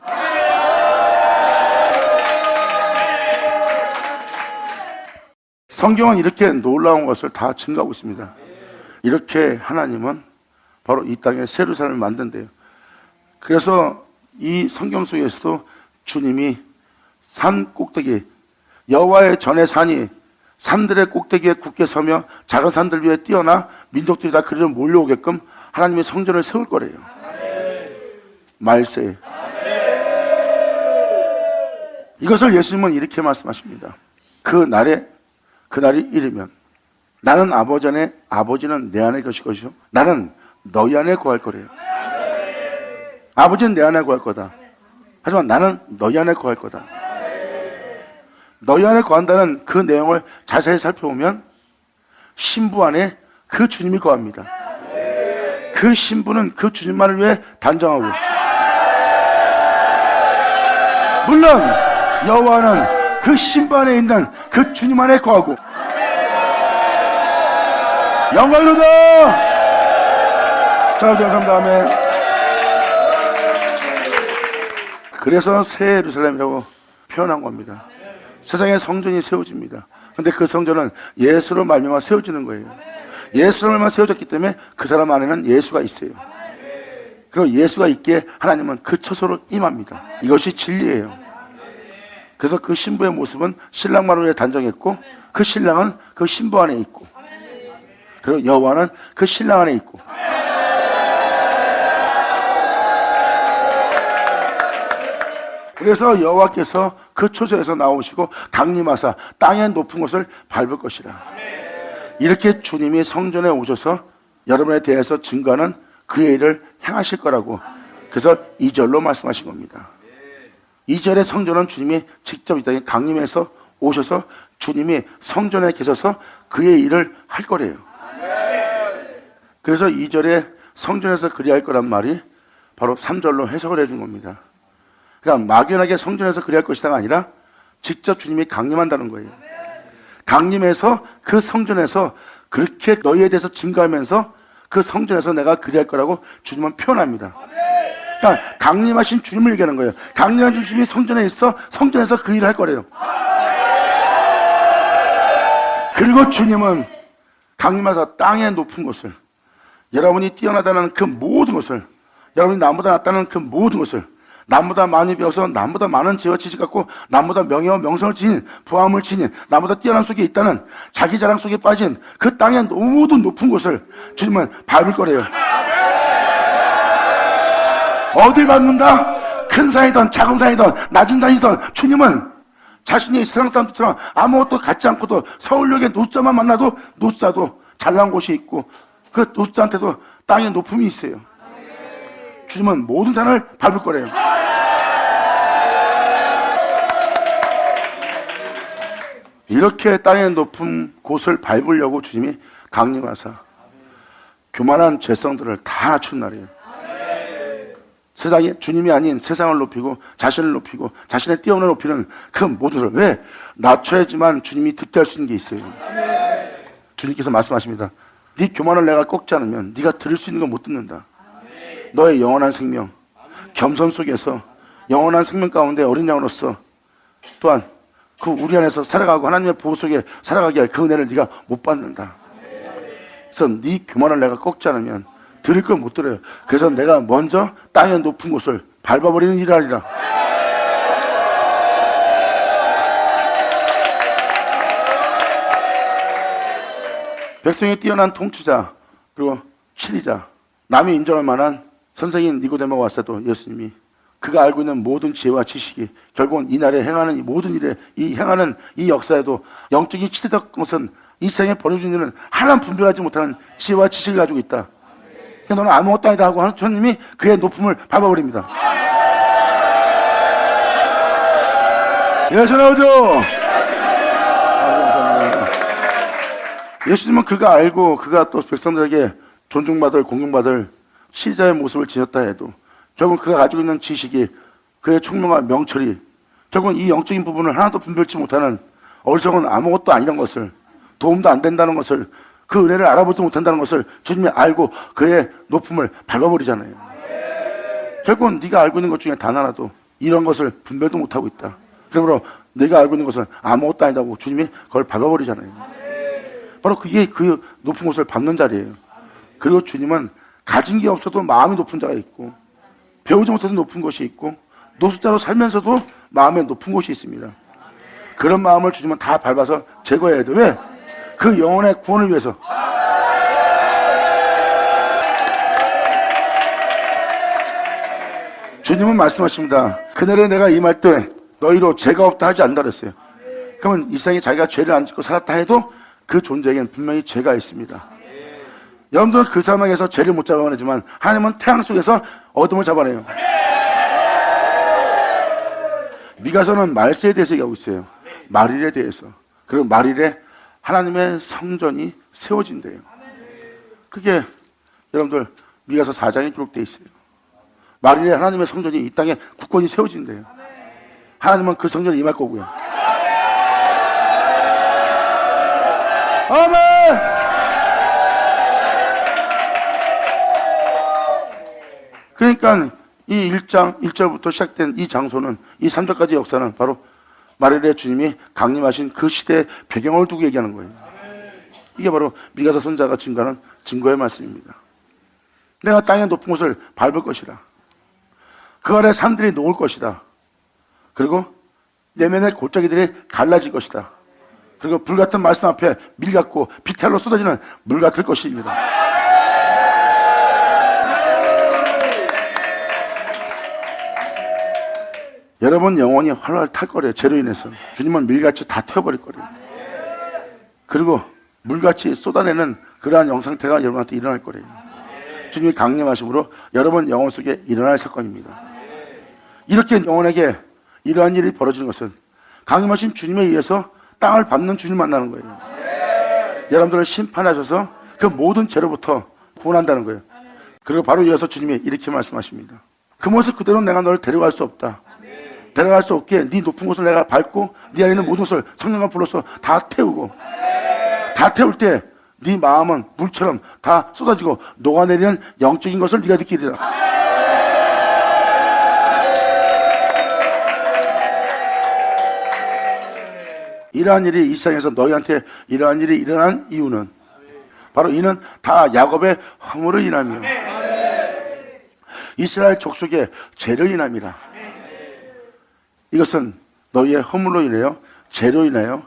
성경은 이렇게 놀라운 것을 다 증거하고 있습니다. 이렇게 하나님은 바로 이 땅에 새 예루살렘을 만든대요. 그래서 이 성경 속에서도 주님이 산 꼭대기, 여호와의 전의 산이 산들의 꼭대기에 굳게 서며 작은 산들 위에 뛰어나 민족들이 다 그리로 몰려오게끔 하나님의 성전을 세울 거래요. 말세. 이것을 예수님은 이렇게 말씀하십니다. 그날이 이르면 나는 아버지 안에, 아버지는 내 안에 계실 것이요 나는 너희 안에 거할 거래요. 아버지는 내 안에 거할 거다. 하지만 나는 너희 안에 거할 거다. 너희 안에 거한다는 그 내용을 자세히 살펴보면 신부 안에 그 주님이 거합니다. 그 신부는 그 주님만을 위해 단정하고, 물론 여호와는 그 신부 안에 있는 그 주님 안에 거하고. 영광이로다. 자, 감사합니다. 아멘. 그래서 새 예루살렘이라고 표현한 겁니다. 세상에 성전이 세워집니다. 그런데 그 성전은 예수로 말미암아 세워지는 거예요. 예수로 말미암아 세워졌기 때문에 그 사람 안에는 예수가 있어요. 그리고 예수가 있기에 하나님은 그 처소로 임합니다. 이것이 진리예요. 그래서 그 신부의 모습은 신랑만을 위해 단정했고, 그 신랑은 그 신부 안에 있고, 그리고 여호와는 그 신랑 안에 있고. 그래서 여호와께서 그 초소에서 나오시고 강림하사 땅의 높은 곳을 밟을 것이라. 이렇게 주님이 성전에 오셔서 여러분에 대해서 증거하는 그의 일을 행하실 거라고, 그래서 2절로 말씀하신 겁니다. 2절의 성전은 주님이 직접 이 땅에 강림해서 오셔서 주님이 성전에 계셔서 그의 일을 할 거래요. 그래서 2절에 성전에서 그리할 거란 말이 바로 3절로 해석을 해준 겁니다. 그러니까 막연하게 성전에서 그리할 것이다가 아니라 직접 주님이 강림한다는 거예요. 강림해서 그 성전에서 그렇게 너희에 대해서 증거하면서 그 성전에서 내가 그리할 거라고 주님은 표현합니다. 그러니까 강림하신 주님을 얘기하는 거예요. 강림하신 주님이 성전에 있어 성전에서 그 일을 할 거래요. 그리고 주님은 강림하사 땅의 높은 곳을, 여러분이 뛰어나다는 그 모든 것을, 여러분이 남보다 낫다는 그 모든 것을, 남보다 많이 배워서 남보다 많은 지혜와 지식 갖고 남보다 명예와 명성을 지닌, 부함을 지닌, 남보다 뛰어난 속에 있다는 자기 자랑 속에 빠진 그 땅의 모든 높은 곳을 주님은 밟을 거래요. 어딜 밟는다? 큰 산이든 작은 산이든 낮은 산이든 주님은 자신이 세상 사람들처럼 아무것도 갖지 않고도 서울역에 노자만 만나도 노자도 잘난 곳이 있고 그 노자한테도 땅의 높음이 있어요. 주님은 모든 산을 밟을 거래요. 이렇게 땅의 높은 곳을 밟으려고 주님이 강림하사 교만한 죄성들을 다 낮춘 날이에요. 세상이 주님이 아닌 세상을 높이고 자신을 높이고 자신의 뛰어넘어 높이는 그 모든 것을 왜? 낮춰야지만 주님이 듣게 할 수 있는 게 있어요. 주님께서 말씀하십니다. 네 교만을 내가 꺾지 않으면 네가 들을 수 있는 걸 못 듣는다. 너의 영원한 생명, 겸손 속에서 영원한 생명 가운데 어린 양으로서 또한 그 우리 안에서 살아가고 하나님의 보호 속에 살아가게 할 그 은혜를 네가 못 받는다. 그래서 네 교만을 내가 꺾지 않으면 들을 걸 못 들어요. 그래서 내가 먼저 땅의 높은 곳을 밟아버리는 일을 하리라. 백성의 뛰어난 통치자 그리고 치리자, 남이 인정할 만한 선생인 니고데모가 왔어도 예수님이 그가 알고 있는 모든 지혜와 지식이 결국은 이 날에 행하는 이 모든 일에 이 행하는 이 역사에도 영적인 치리적 것은 이 세상에 벌어지는 일은 하나도 분별하지 못하는 지혜와 지식을 가지고 있다. 그러니까 너는 아무것도 아니다 하고 하나님이 그의 높음을 밟아버립니다. 예수 나오죠? 예수님은 그가 알고 그가 또 백성들에게 존중받을 공경받을 시자의 모습을 지녔다 해도 결국 그가 가지고 있는 지식이 그의 총명과 명철이 결국은 이 영적인 부분을 하나도 분별치 못하는 어리석은 아무것도 아니란 것을 도움도 안 된다는 것을 그 은혜를 알아보지 못한다는 것을 주님이 알고 그의 높음을 밟아버리잖아요. 결국은 네가 알고 있는 것 중에 단 하나도 이런 것을 분별도 못하고 있다. 그러므로 네가 알고 있는 것은 아무것도 아니다고 주님이 그걸 밟아버리잖아요. 바로 그게 그 높은 곳을 밟는 자리예요. 그리고 주님은 가진 게 없어도 마음이 높은 자가 있고 배우지 못해도 높은 것이 있고 노숙자로 살면서도 마음에 높은 곳이 있습니다. 그런 마음을 주님은 다 밟아서 제거해야 돼요. 왜? 그 영혼의 구원을 위해서. 주님은 말씀하십니다. 그날에 내가 임할 때 너희로 죄가 없다 하지 않는다 그랬어요. 그러면 이 세상에 자기가 죄를 안 짓고 살았다 해도 그 존재에게는 분명히 죄가 있습니다. 여러분들은 그 사람에게서 죄를 못 잡아내지만 하나님은 태양 속에서 어둠을 잡아내요. 미가서는 말세에 대해서 얘기하고 있어요. 말일에 대해서. 그리고 말일에 하나님의 성전이 세워진대요. 그게 여러분들 미가서 4장에 기록되어 있어요. 말일에 하나님의 성전이 이 땅에 굳건히 세워진대요. 하나님은 그 성전에 임할 거고요. 아멘! 그러니까 이 1장 1절부터 시작된 이 장소는 이 3절까지 역사는 바로 말일에 주님이 강림하신 그 시대의 배경을 두고 얘기하는 거예요. 이게 바로 미가서 선자가 증거하는 증거의 말씀입니다. 내가 땅의 높은 곳을 밟을 것이라. 그 아래 산들이 녹을 것이다. 그리고 내면의 골짜기들이 갈라질 것이다. 그리고 불같은 말씀 앞에 밀 같고 비탈로 쏟아지는 물 같을 것입니다. 여러분 영혼이 활활 탈 거래요. 죄로 인해서. 주님은 밀같이 다 태워버릴 거래요. 그리고 물같이 쏟아내는 그러한 영상태가 여러분한테 일어날 거래요. 주님이 강림하심으로 여러분 영혼 속에 일어날 사건입니다. 이렇게 영혼에게 이러한 일이 벌어지는 것은 강림하신 주님에 의해서 땅을 밟는 주님 만나는 거예요. 여러분들을 심판하셔서 그 모든 죄로부터 구원한다는 거예요. 그리고 바로 이어서 주님이 이렇게 말씀하십니다. 그 모습 그대로 내가 너를 데려갈 수 없다. 데려갈 수 없기에 네 높은 곳을 내가 밟고 네 안에 있는 모든 것을 성령과 불러서 다 태우고 다 태울 때 네 마음은 물처럼 다 쏟아지고 녹아내리는 영적인 것을 네가 느끼리라. 이러한 일이 이 세상에서 너희한테 이러한 일이 일어난 이유는 바로 이는 다 야곱의 허물을 인함이요 이스라엘 족속의 죄를 인함이라. 이것은 너희의 허물로 인하여 죄로 인하여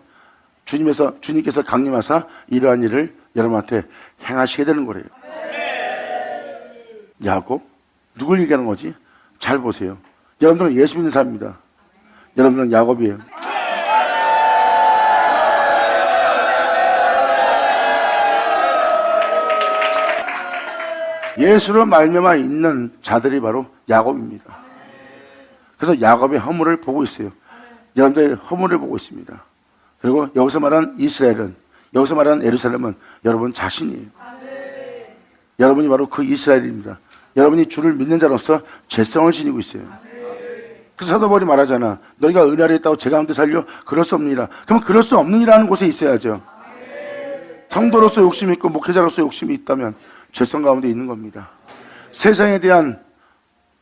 주님께서 강림하사 이러한 일을 여러분한테 행하시게 되는 거래요. 야곱? 누굴 얘기하는 거지? 잘 보세요. 여러분들은 예수 믿는 사람입니다. 여러분들은 야곱이에요. 예수로 말미암아 있는 자들이 바로 야곱입니다. 그래서 야곱의 허물을 보고 있어요. 여러분들의 허물을 보고 있습니다. 그리고 여기서 말하는 이스라엘은, 여기서 말하는 예루살렘은 여러분 자신이에요. 여러분이 바로 그 이스라엘입니다. 여러분이 주를 믿는 자로서 죄성을 지니고 있어요. 그래서 사도 바울이 말하잖아. 너희가 은혜 아래 있다고 제 가운데 살려? 그럴 수 없느니라. 그럼 그럴 수 없느니라는 곳에 있어야죠. 성도로서 욕심이 있고 목회자로서 욕심이 있다면 죄성 가운데 있는 겁니다. 세상에 대한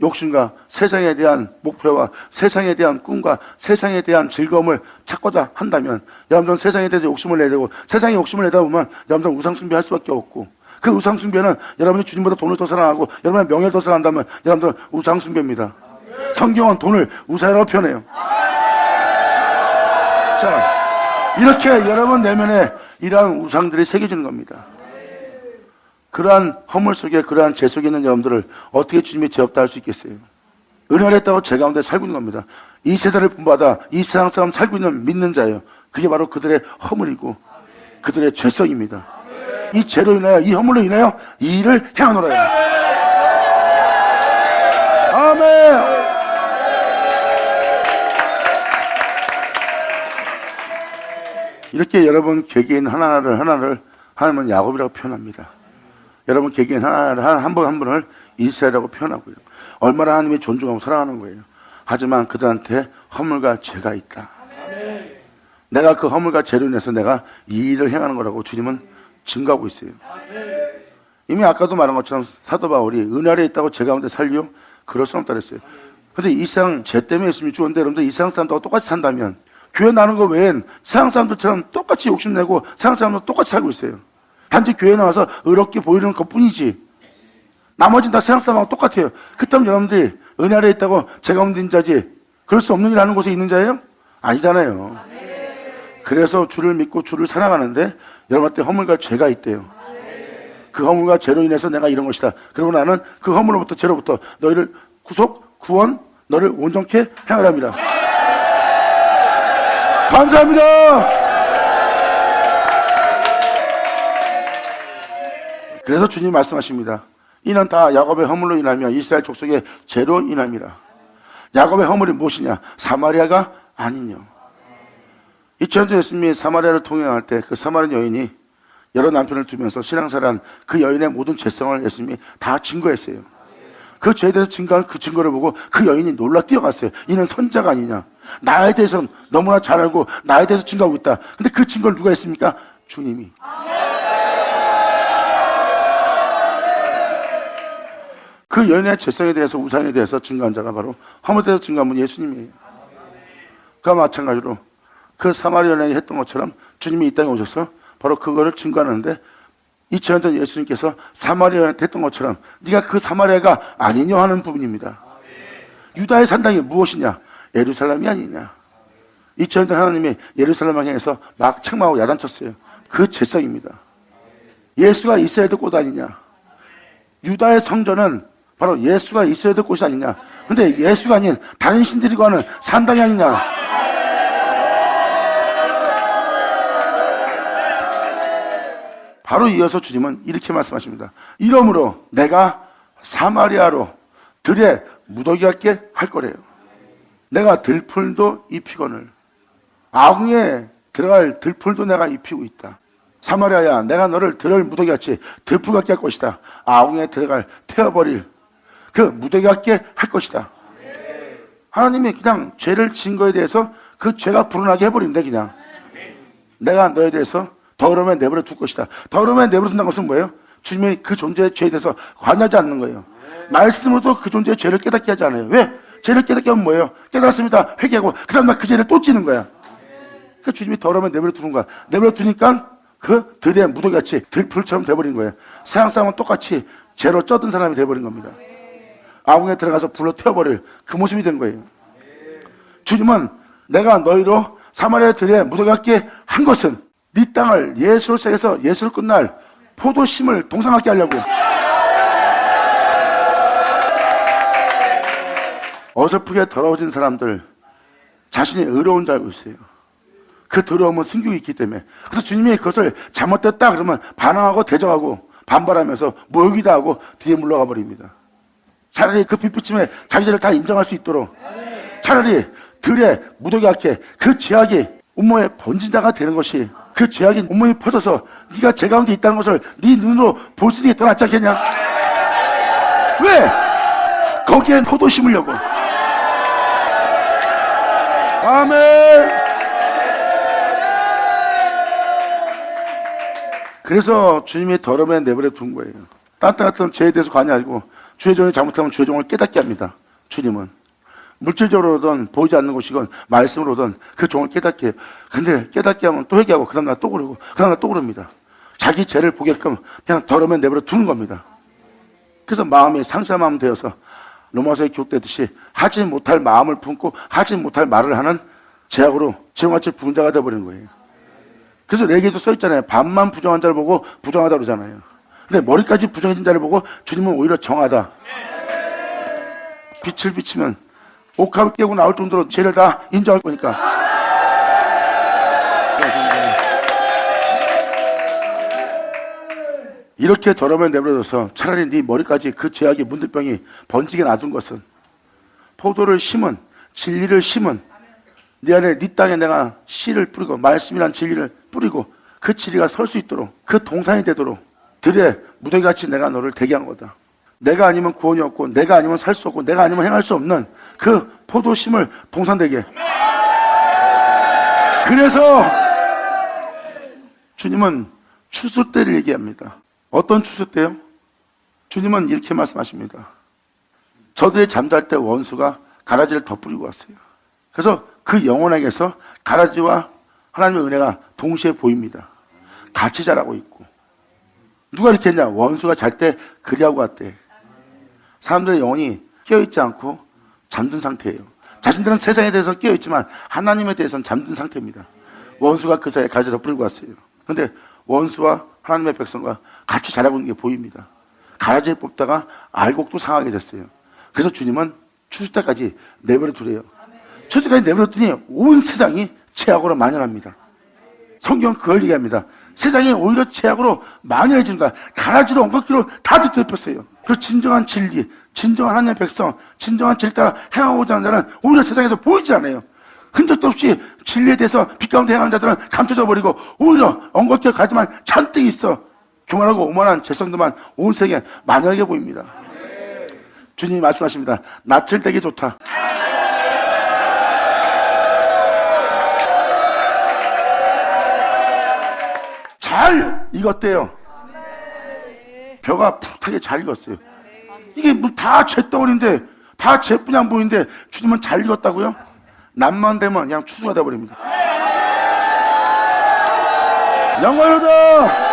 욕심과 세상에 대한 목표와 세상에 대한 꿈과 세상에 대한 즐거움을 찾고자 한다면 여러분들은 세상에 대해서 욕심을 내야 되고, 세상에 욕심을 내다 보면 여러분들은 우상숭배할 수밖에 없고, 그 우상숭배는 여러분이 주님보다 돈을 더 사랑하고 여러분의 명예를 더 사랑한다면 여러분들은 우상숭배입니다. 성경은 돈을 우상이라고 표현해요. 자, 이렇게 여러분 내면에 이러한 우상들이 새겨지는 겁니다. 그러한 허물 속에, 그러한 죄 속에 있는 여러분들을 어떻게 주님이 죄 없다 할 수 있겠어요? 은혜를 했다고 죄 가운데 살고 있는 겁니다. 이 세대를 본받아 이 세상 사람 살고 있는 믿는 자예요. 그게 바로 그들의 허물이고 그들의 죄성입니다. 이 죄로 인하여, 이 허물로 인하여 이 일을 행하노라요. 아멘. 이렇게 여러분 개개인 하나를 하나님은 야곱이라고 표현합니다. 여러분 개개인 하나를 한 분을 이스라엘이라고 표현하고요. 얼마나 하나님이 존중하고 사랑하는 거예요. 하지만 그들한테 허물과 죄가 있다. 내가 그 허물과 죄로 인해서 내가 이 일을 행하는 거라고 주님은 증거하고 있어요. 이미 아까도 말한 것처럼 사도 바울이 은혜 아래 있다고 죄 가운데 살려? 그럴 수 없다 그랬어요. 근데 이 세상 죄 때문에 예수님이 죽었는데 여러분들 이 세상 사람들하고 똑같이 산다면 교회 나는 거 외엔 세상 사람들처럼 똑같이 욕심내고 세상 사람들 똑같이 살고 있어요. 단지 교회 나와서 의롭게 보이는 것 뿐이지 나머지는 다 세상 사람하고 똑같아요. 그렇다면 여러분들이 은혜 아래 있다고 죄 가운데 있는 자지 그럴 수 없는 일하는 곳에 있는 자예요? 아니잖아요. 그래서 주를 믿고 주를 사랑하는데 여러분한테 허물과 죄가 있대요. 그 허물과 죄로 인해서 내가 이런 것이다. 그리고 나는 그 허물로부터 죄로부터 너희를 구원, 너를 온전케 행하랍니다. 감사합니다. 그래서 주님 말씀하십니다. 이는 다 야곱의 허물로 인하며 이스라엘 족속의 죄로 인함이라. 야곱의 허물이 무엇이냐? 사마리아가 아니냐. 2000년 전 예수님이 사마리아를 통행할 때 그 사마리아 여인이 여러 남편을 두면서 신앙생활한 그 여인의 모든 죄성을 예수님이 다 증거했어요. 그 죄에 대해서 증거한 그 증거를 보고 그 여인이 놀라 뛰어갔어요. 이는 선자가 아니냐. 나에 대해서 너무나 잘 알고 나에 대해서 증거하고 있다. 근데 그 증거를 누가 했습니까? 주님이. 그 여인의 죄성에 대해서, 우상에 대해서 증거한 자가 바로 허물에 대해서 증거한 분 예수님이에요. 그와 마찬가지로 그 사마리아 여인이 했던 것처럼 주님이 이 땅에 오셔서 바로 그거를 증거하는데 2000년 전 예수님께서 사마리아 여인한테 했던 것처럼 네가 그 사마리아가 아니냐 하는 부분입니다. 유다의 산당이 무엇이냐? 예루살렘이 아니냐. 2000년 전 하나님이 예루살렘을 향해서 막 책망하고 야단쳤어요. 그 죄성입니다. 예수가 있어야 될 곳 아니냐. 유다의 성전은 바로 예수가 있어야 될 곳이 아니냐. 근데 예수가 아닌 다른 신들이 거하는 산당이 아니냐. 바로 이어서 주님은 이렇게 말씀하십니다. 이러므로 내가 사마리아로 들에 무더기 같게 할 거래요. 내가 들풀도 입히거늘 아궁에 들어갈 들풀도 내가 입히고 있다. 사마리아야, 내가 너를 들을 무더기 같이 들풀 같게 할 것이다. 아궁에 들어갈 태워버릴 그 무더기 같게 할 것이다. 하나님이 그냥 죄를 지은 거에 대해서 그 죄가 불어나게 해버린대. 그냥 내가 너에 대해서 더러움에 내버려 둘 것이다. 더러움에 내버려 둔다는 것은 뭐예요? 주님이 그 존재의 죄에 대해서 관여하지 않는 거예요. 말씀으로도 그 존재의 죄를 깨닫게 하지 않아요. 왜? 죄를 깨닫게 하면 뭐예요? 깨닫습니다. 회개하고 그 다음 날 그 죄를 또 찌는 거야. 그러니까 주님이 더러움에 내버려 두는 거야. 내버려 두니까 그 들에 무더기같이 들풀처럼 돼버린 거예요. 세상 사람은 똑같이 죄로 쪄든 사람이 돼버린 겁니다. 아궁에 들어가서 불로 태워버릴 그 모습이 된 거예요. 주님은 내가 너희로 사마리아 들에 무더기같게 한 것은 네 땅을 예수로 시작해서 예수로 끝날 포도심을 동상하게 하려고. 어설프게 더러워진 사람들 자신이 의로운 줄 알고 있어요. 그 더러움은 승격이 있기 때문에. 그래서 주님이 그것을 잘못됐다 그러면 반항하고 대적하고 반발하면서 모욕이다 하고 뒤에 물러가 버립니다. 차라리 그 빛부침에 자기 죄를 다 인정할 수 있도록 차라리 들에 무더기 같게 그 죄악이 온몸에 번진 자가 되는 것이 그 죄악이 온몸에 퍼져서 네가 죄 가운데 있다는 것을 네 눈으로 볼 수 있는 게 더 낫지 않겠냐? 왜? 거기에 포도 심으려고. 아멘. 그래서 주님이 더러움에 내버려 둔 거예요. 딴 같은 죄에 대해서 관여하고 주의 종이 잘못하면 주의 종을 깨닫게 합니다. 주님은 물질적으로든 보이지 않는 것이건 말씀으로든 그 종을 깨닫게 해요. 근데 깨닫게 하면 또 회개하고 그 다음날 또 그러고 그 다음날 또 그럽니다. 자기 죄를 보게끔 그냥 더러움에 내버려 두는 겁니다. 그래서 마음이 상실한 마음 되어서 로마서에 기록되듯이 하지 못할 마음을 품고 하지 못할 말을 하는 죄악으로 지형같이 부은 자가 되어버리는 거예요. 그래서 레기에도 써있잖아요. 반만 부정한 자를 보고 부정하다 그러잖아요. 근데 머리까지 부정해진 자를 보고 주님은 오히려 정하다. 빛을 비치면 옥합을 깨고 나올 정도로 죄를 다 인정할 거니까. 이렇게 더러움에 내버려둬서 차라리 네 머리까지 그 죄악의 문들병이 번지게 놔둔 것은 포도를 심은 진리를 심은 네 안에 네 땅에 내가 씨를 뿌리고 말씀이란 진리를 뿌리고 그 진리가 설 수 있도록 그 동산이 되도록 들에 무더기같이 내가 너를 대기 한 거다. 내가 아니면 구원이 없고 내가 아니면 살 수 없고 내가 아니면 행할 수 없는 그 포도심을 동산되게. 그래서 주님은 추수 때를 얘기합니다. 어떤 추수 때요? 주님은 이렇게 말씀하십니다. 저들이 잠잘 때 원수가 가라지를 덧뿌리고 왔어요. 그래서 그 영혼에게서 가라지와 하나님의 은혜가 동시에 보입니다. 같이 자라고 있고. 누가 이렇게 했냐? 원수가 잘 때 그리하고 왔대. 사람들의 영혼이 깨어있지 않고 잠든 상태예요. 자신들은 세상에 대해서 깨어있지만 하나님에 대해서는 잠든 상태입니다. 원수가 그 사이에 가라지 덧뿌리고 왔어요. 그런데 원수와 하나님의 백성과 같이 자라고 있는 게 보입니다. 가라지를 뽑다가 알곡도 상하게 됐어요. 그래서 주님은 추수 때까지 내버려 두래요. 추수 때까지 내버려 두니 온 세상이 죄악으로 만연합니다. 성경은 그걸 얘기합니다. 세상이 오히려 죄악으로 만연해지는 거야. 가라지로 엉겅퀴로 다 뒤덮였어요. 그리고 진정한 진리, 진정한 하나님의 백성, 진정한 진리 따라 행하고자 하는 자는 오히려 세상에서 보이지 않아요. 흔적도 없이 진리에 대해서 빛 가운데 행하는 자들은 감춰져 버리고 오히려 엉겅퀴가 가지만 잔뜩 있어. 교만하고 오만한 죄성들만 온 세상에 만연하게 보입니다. 주님이 말씀하십니다. 낯을 떼기 좋다. 잘 익었대요. 벼가 푹하게 잘 익었어요. 이게 뭐 다 죄덩어리인데 다 죄뿐이 안 보이는데 주님은 잘 익었다고요? 남만 되면 그냥 추수가 돼버립니다. 영광이로다.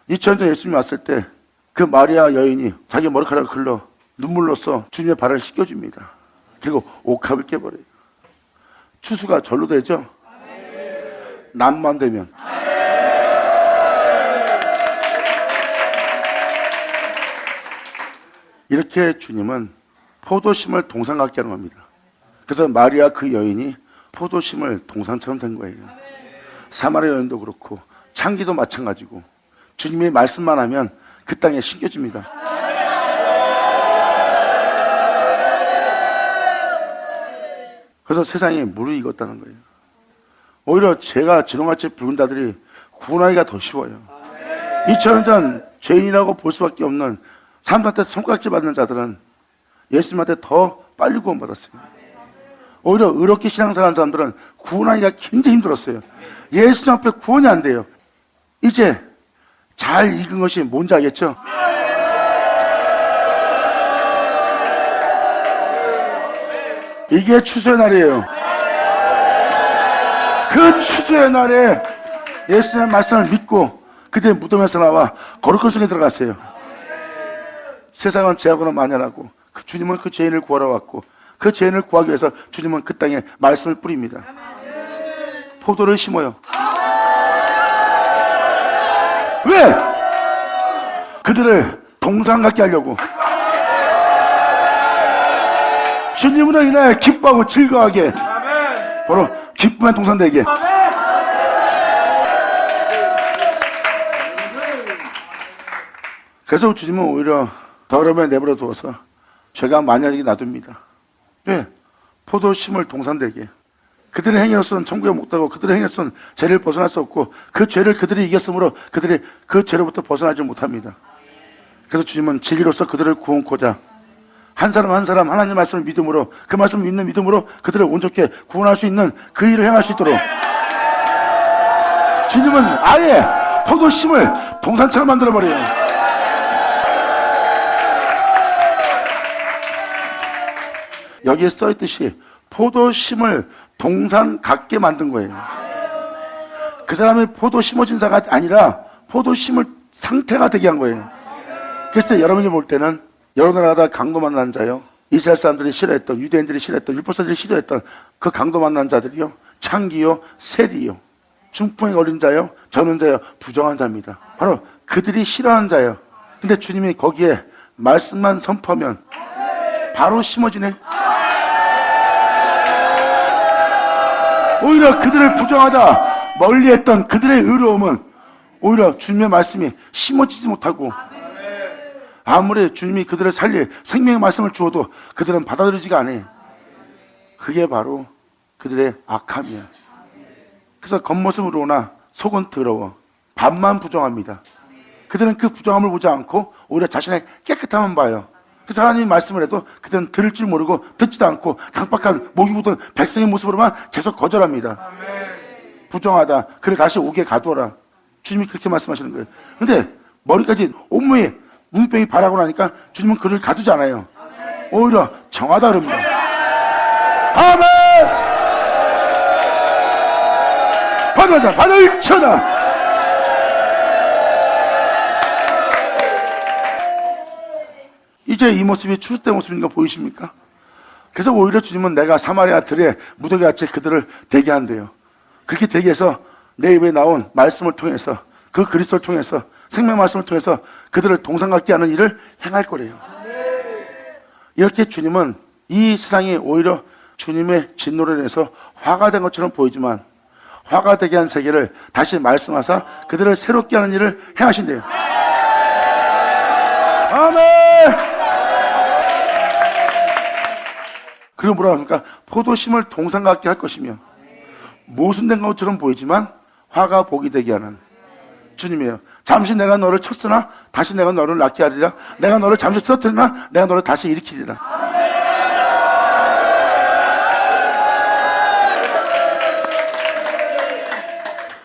2000년 전 예수님이 왔을 때 그 마리아 여인이 자기 머리카락을 흘러 눈물로써 주님의 발을 씻겨줍니다. 그리고 옥합을 깨버려요. 추수가 절로 되죠? 남만 되면. 이렇게 주님은 포도심을 동산 같게 하는 겁니다. 그래서 마리아 그 여인이 포도심을 동산처럼 된 거예요. 사마리아 여인도 그렇고 창기도 마찬가지고 주님의 말씀만 하면 그 땅에 심겨집니다. 그래서 세상에 무르익었다는 거예요. 오히려 죄가 지렁같이 붉은 자들이 구원하기가 더 쉬워요. 2000년 전 죄인이라고 볼 수밖에 없는 사람들한테 손가락질 받는 자들은 예수님한테 더 빨리 구원받았어요. 오히려 의롭게 신앙생활하는 사람들은 구원하기가 굉장히 힘들었어요. 예수님 앞에 구원이 안 돼요. 이제 잘 익은 것이 뭔지 알겠죠? 이게 추수의 날이에요. 그 추수의 날에 예수님의 말씀을 믿고 그때 무덤에서 나와 거룩한 성에 들어갔어요. 세상은 죄악으로 만연하고 그 주님은 그 죄인을 구하러 왔고 그 죄인을 구하기 위해서 주님은 그 땅에 말씀을 뿌립니다. 포도를 심어요. 왜? 그들을 동산 같게 하려고. 주님으로 인해 기뻐하고 즐거워하게. 바로 기쁨의 동산 되게. 그래서 주님은 오히려 더러움에 내버려 두어서 죄가 만연하게 놔둡니다. 왜? 포도심을 동산되게. 그들의 행위로서는 천국에 못 가고 그들의 행위로서는 죄를 벗어날 수 없고 그 죄를 그들이 이겼으므로 그들이 그 죄로부터 벗어나지 못합니다. 그래서 주님은 진리로서 그들을 구원코자 한 사람 한 사람 하나님 말씀을 믿음으로 그 말씀을 믿는 믿음으로 그들을 온전케 구원할 수 있는 그 일을 행할 수 있도록 주님은 아예 포도심을 동산처럼 만들어버려요. 여기에 써있듯이 포도심을 동산 같게 만든 거예요. 그 사람이 포도 심어진 자가 아니라 포도 심을 상태가 되게 한 거예요. 그래서 여러분이 볼 때는 여러 나라가 강도 만난 자요, 이스라엘 사람들이 싫어했던, 유대인들이 싫어했던, 율법사들이 싫어했던 그 강도 만난 자들이요, 창기요, 세리요, 중풍에 걸린 자요, 저는 자요, 부정한 자입니다. 바로 그들이 싫어하는 자요. 근데 주님이 거기에 말씀만 선포하면 바로 심어지네. 오히려 그들을 부정하다 멀리했던 그들의 의로움은 오히려 주님의 말씀이 심어지지 못하고, 아무리 주님이 그들을 살릴 생명의 말씀을 주어도 그들은 받아들이지가 않아요. 그게 바로 그들의 악함이야. 그래서 겉모습으로나 속은 더러워 반만 부정합니다. 그들은 그 부정함을 보지 않고 오히려 자신의 깨끗함만 봐요. 그래서 하나님이 말씀을 해도 그들은 들을 줄 모르고 듣지도 않고 강박한 목이 묻은 백성의 모습으로만 계속 거절합니다. 부정하다. 그래 다시 옥에 가두어라. 주님이 그렇게 말씀하시는 거예요. 근데 머리까지 온몸이 문병이 바라고 나니까 주님은 그를 가두지 않아요. 오히려 정하다 그럽니다. 아멘! 받아자, 받을 쳐다. 이제 이 모습이 출세된 모습인 거 보이십니까? 그래서 오히려 주님은 내가 사마리아 들에 무더기같이 그들을 대기한대요. 그렇게 대기해서 내 입에 나온 말씀을 통해서, 그 그리스도를 통해서, 생명 말씀을 통해서 그들을 동산같게 하는 일을 행할 거래요. 이렇게 주님은 이 세상이 오히려 주님의 진노를 인해서 화가 된 것처럼 보이지만 화가 되게 한 세계를 다시 말씀하사 그들을 새롭게 하는 일을 행하신대요. 아멘! 그리고 뭐라고 합니까? 포도심을 동산 같게 할 것이며 모순된 것처럼 보이지만 화가 복이 되게 하는 주님이에요. 잠시 내가 너를 쳤으나 다시 내가 너를 낫게 하리라. 내가 너를 잠시 쓰러뜨리나 내가 너를 다시 일으키리라.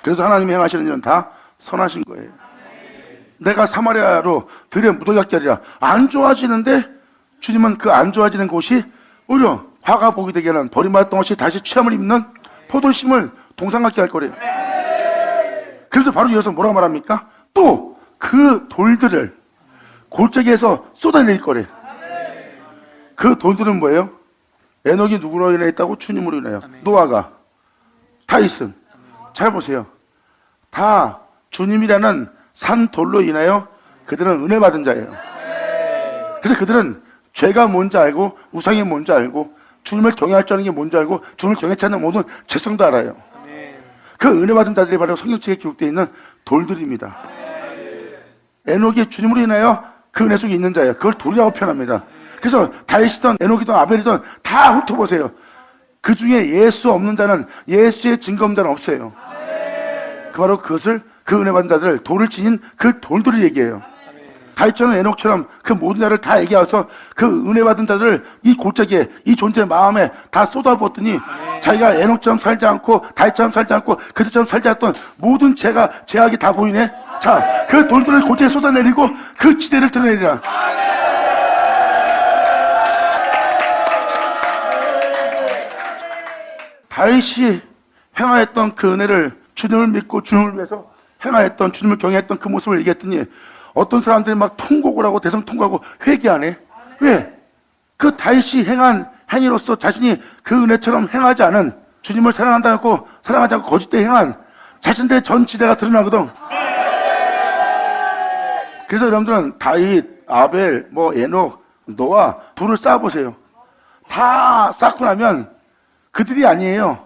그래서 하나님이 행하시는 일은 다 선하신 거예요. 내가 사마리아로 들에 무더기하게 하리라. 안 좋아지는데 주님은 그 안 좋아지는 곳이 오히려 화가 복이 되게 하는, 버림받았던 것이 다시 취함을 입는 포도심을 동산 같게 할 거래요. 그래서 바로 이어서 뭐라고 말합니까? 또 그 돌들을 골짜기에서 쏟아낼 거래요. 그 돌들은 뭐예요? 에녹이 누구로 인해 있다고? 주님으로 인해요. 노아가, 다윗은, 잘 보세요. 다 주님이라는 산 돌로 인하여 그들은 은혜 받은 자예요. 그래서 그들은 죄가 뭔지 알고 우상이 뭔지 알고 주님을 경외할 줄 아는 게 뭔지 알고 주님을 경외치 않는 모든 죄성도 알아요. 그 은혜 받은 자들이 바로 성경책에 기록되어 있는 돌들입니다. 에녹이 주님으로 인하여 그 은혜 속에 있는 자예요. 그걸 돌이라고 표현합니다. 그래서 다윗이든 에녹이든 아벨이든 다 훑어보세요. 그 중에 예수 없는 자는, 예수의 증거 없는 자는 없어요. 그 바로 그것을, 그 은혜 받은 자들, 돌을 지닌 그 돌들을 얘기해요. 다윗처럼 에녹처럼 그 모든 자를 다 얘기해서 그 은혜 받은 자들을 이 골짜기에, 이 존재 마음에 다 쏟아부었더니 자기가 에녹처럼 살지 않고 다윗처럼 살지 않고 그들처럼 살지 않던 모든 죄악이 다 보이네. 자, 그 돌들을 골짜기에 쏟아내리고 그 지대를 드러내리라. 다윗이 행하였던 그 은혜를, 주님을 믿고 주님을 위해서 행하였던, 주님을 경외했던 그 모습을 얘기했더니 어떤 사람들이 막 통곡을 하고 대성통곡하고 회개하네. 왜? 그 다윗이 행한 행위로서 자신이 그 은혜처럼 행하지 않은, 주님을 사랑한다고 사랑하지 않고 거짓되이 행한 자신들의 전지대가 드러나거든. 그래서 여러분들은 다윗, 아벨, 에녹, 노아 돌을 쌓아보세요. 다 쌓고 나면 그들이 아니에요.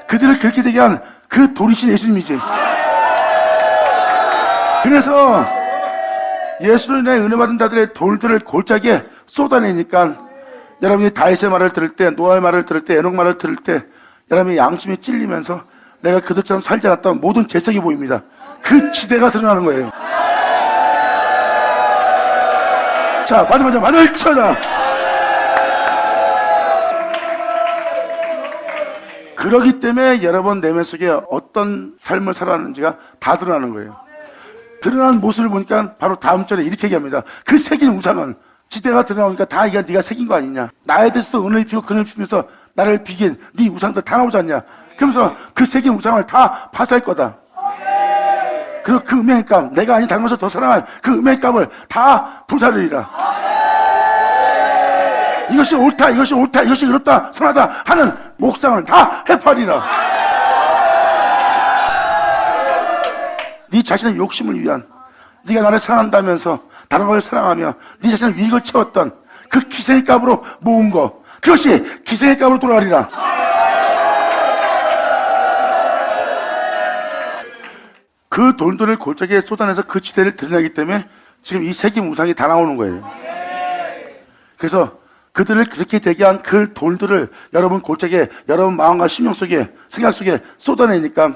그들을 그렇게 되게 한 그 돌이신 예수님이지. 그래서 예수로 인해 은혜 받은 자들의 돌들을 골짜기에 쏟아내니까 여러분이 다윗의 말을 들을 때, 노아의 말을 들을 때, 에녹 말을 들을 때 여러분의 양심이 찔리면서 내가 그들처럼 살지 않았던 모든 재석이 보입니다. 그 지대가 드러나는 거예요. 자, 받으면서 받을 쳐라. 그러기 때문에 여러분 내면 속에 어떤 삶을 살아왔는지가 다 드러나는 거예요. 드러난 모습을 보니까 바로 다음 절에 이렇게 얘기합니다. 그 새긴 우상은 지대가 드러나오니까 다 이게 네가 새긴 거 아니냐. 나에 대해서도 은을 입히고 그늘 입히면서 나를 비긴 네 우상들 다 나오지 않냐. 그러면서 그 새긴 우상을 다 파쇄할 거다. 그리고 그 음행의 값, 내가 아닌 다른 것을 더 사랑한 그 음행의 값을 다 불사르리라. 이것이 옳다, 이것이 옳다, 이것이 그렇다, 선하다 하는 목상을 다 해파리라. 네 자신의 욕심을 위한, 네가 나를 사랑한다면서 다른 걸 사랑하며 네 자신의 유익을 채웠던 그 기생의 값으로 모은 거, 그것이 기생의 값으로 돌아가리라. 그 돈들을 골짜기에 쏟아내서 그 지대를 드러내기 때문에 지금 이 새긴 우상이 다 나오는 거예요. 그래서 그들을 그렇게 되게 한 그 돌들을 여러분 골짜기에, 여러분 마음과 심령 속에, 생각 속에 쏟아내니까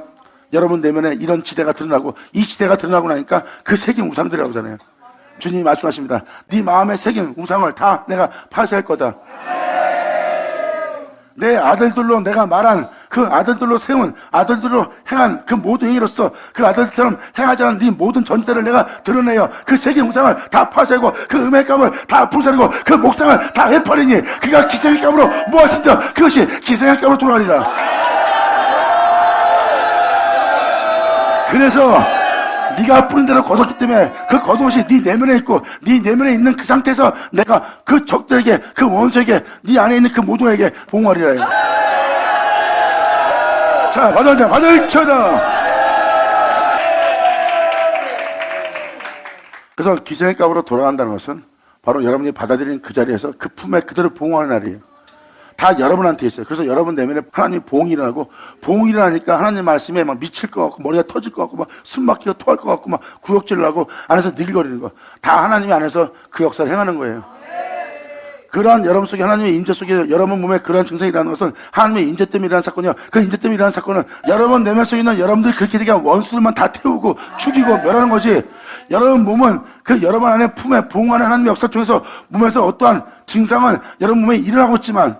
여러분 내면에 이런 지대가 드러나고, 이 지대가 드러나고 나니까 그 새긴 우상들이라고 하잖아요. 주님이 말씀하십니다. 네 마음에 새긴 우상을 다 내가 파쇄할 거다. 내 아들들로 내가 말한 그 아들들로 세운, 아들들로 행한 그 모든 행위로서 그 아들처럼 행하지 않은 네 모든 전제를 내가 드러내어 그 새긴 우상을 다 파쇄하고 그 음의 값을 다 불사르고 그 목상을 다 해버리니 그가 기생의 값으로 모았으며 그것이 기생의 값으로 돌아가리라. 그래서 네가 뿌린 대로 거뒀기 때문에 그 거둔 것이 네 내면에 있고, 네 내면에 있는 그 상태에서 내가 그 적들에게, 그 원수에게, 네 안에 있는 그 모두에게 봉하리라. 자, 받을 쳐다. 그래서 기생의 값으로 돌아간다는 것은 바로 여러분이 받아들인 그 자리에서 그 품에 그대로 봉하는 날이에요. 다 여러분한테 있어요. 그래서 여러분 내면에 하나님 보응이 일어나고, 보응이 일어나니까 하나님 말씀에 막 미칠 것 같고, 머리가 터질 것 같고, 막 숨 막히고 토할 것 같고, 막 구역질을 하고, 안에서 니글거리는 거. 다 하나님이 안에서 그 역사를 행하는 거예요. 그러한 여러분 속에, 하나님의 임재 속에 여러분 몸에 그러한 증상이 일어나는 것은 하나님의 임재 때문에 일어나는 사건이요. 그 임재 때문에 일어나는 사건은 여러분 내면 속에 있는 여러분들이 그렇게 되게 한 원수들만 다 태우고 죽이고 멸하는 거지. 여러분 몸은 그 여러분 안에 품에 보응하는 하나님의 역사 통해서 몸에서 어떠한 증상은 여러분 몸에 일어나고 있지만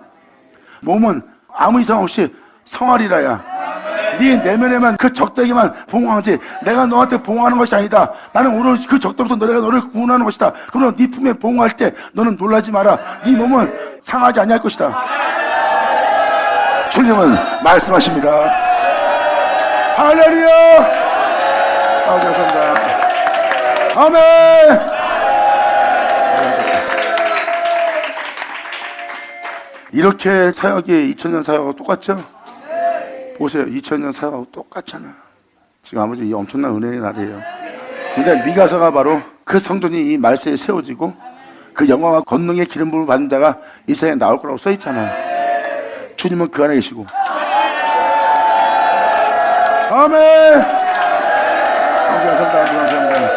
몸은 아무 이상 없이 성하리라야. 네 내면에만 그 적들에게만 봉하지 내가 너한테 봉하는 것이 아니다. 나는 오늘 그 적들부터 내가 너를 구원하는 것이다. 그러면 네 품에 봉할 때 너는 놀라지 마라. 네 몸은 상하지 아니할 것이다. 주님은 말씀하십니다. 할렐루야. 감사합니다. 아멘. 이렇게 사역이 2000년 사역하고 똑같죠? 보세요. 2000년 사역하고 똑같잖아. 지금 아버지 이 엄청난 은혜의 날이에요. 근데 미가서가 바로 그 성전이 이 말세에 세워지고 그 영광과 권능의 기름 부음을 받는 자가 이 세상에 나올 거라고 써있잖아요. 주님은 그 안에 계시고. 아멘. 감사합니다.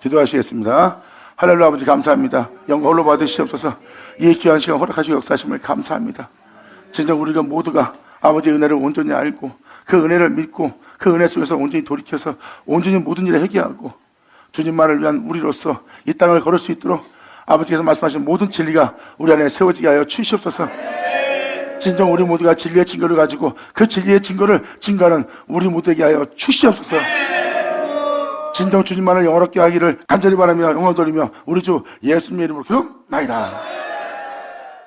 기도하시겠습니다. 할렐루야. 아버지 감사합니다. 영광 홀로 받으시옵소서. 이 귀한 시간 허락하시고 역사하심을 감사합니다. 진짜 우리가 모두가 아버지의 은혜를 온전히 알고 그 은혜를 믿고 그 은혜 속에서 온전히 돌이켜서 온전히 모든 일에 회개하고 주님만을 위한 우리로서 이 땅을 걸을 수 있도록 아버지께서 말씀하신 모든 진리가 우리 안에 세워지게 하여 주시옵소서. 진정 우리 모두가 진리의 증거를 가지고 그 진리의 증거를 증거하는 우리 모두에게 하여 주시옵소서. 진정 주님만을 영원롭게 하기를 간절히 바라며 영광을 돌리며 우리 주 예수님의 이름으로 기도나이다.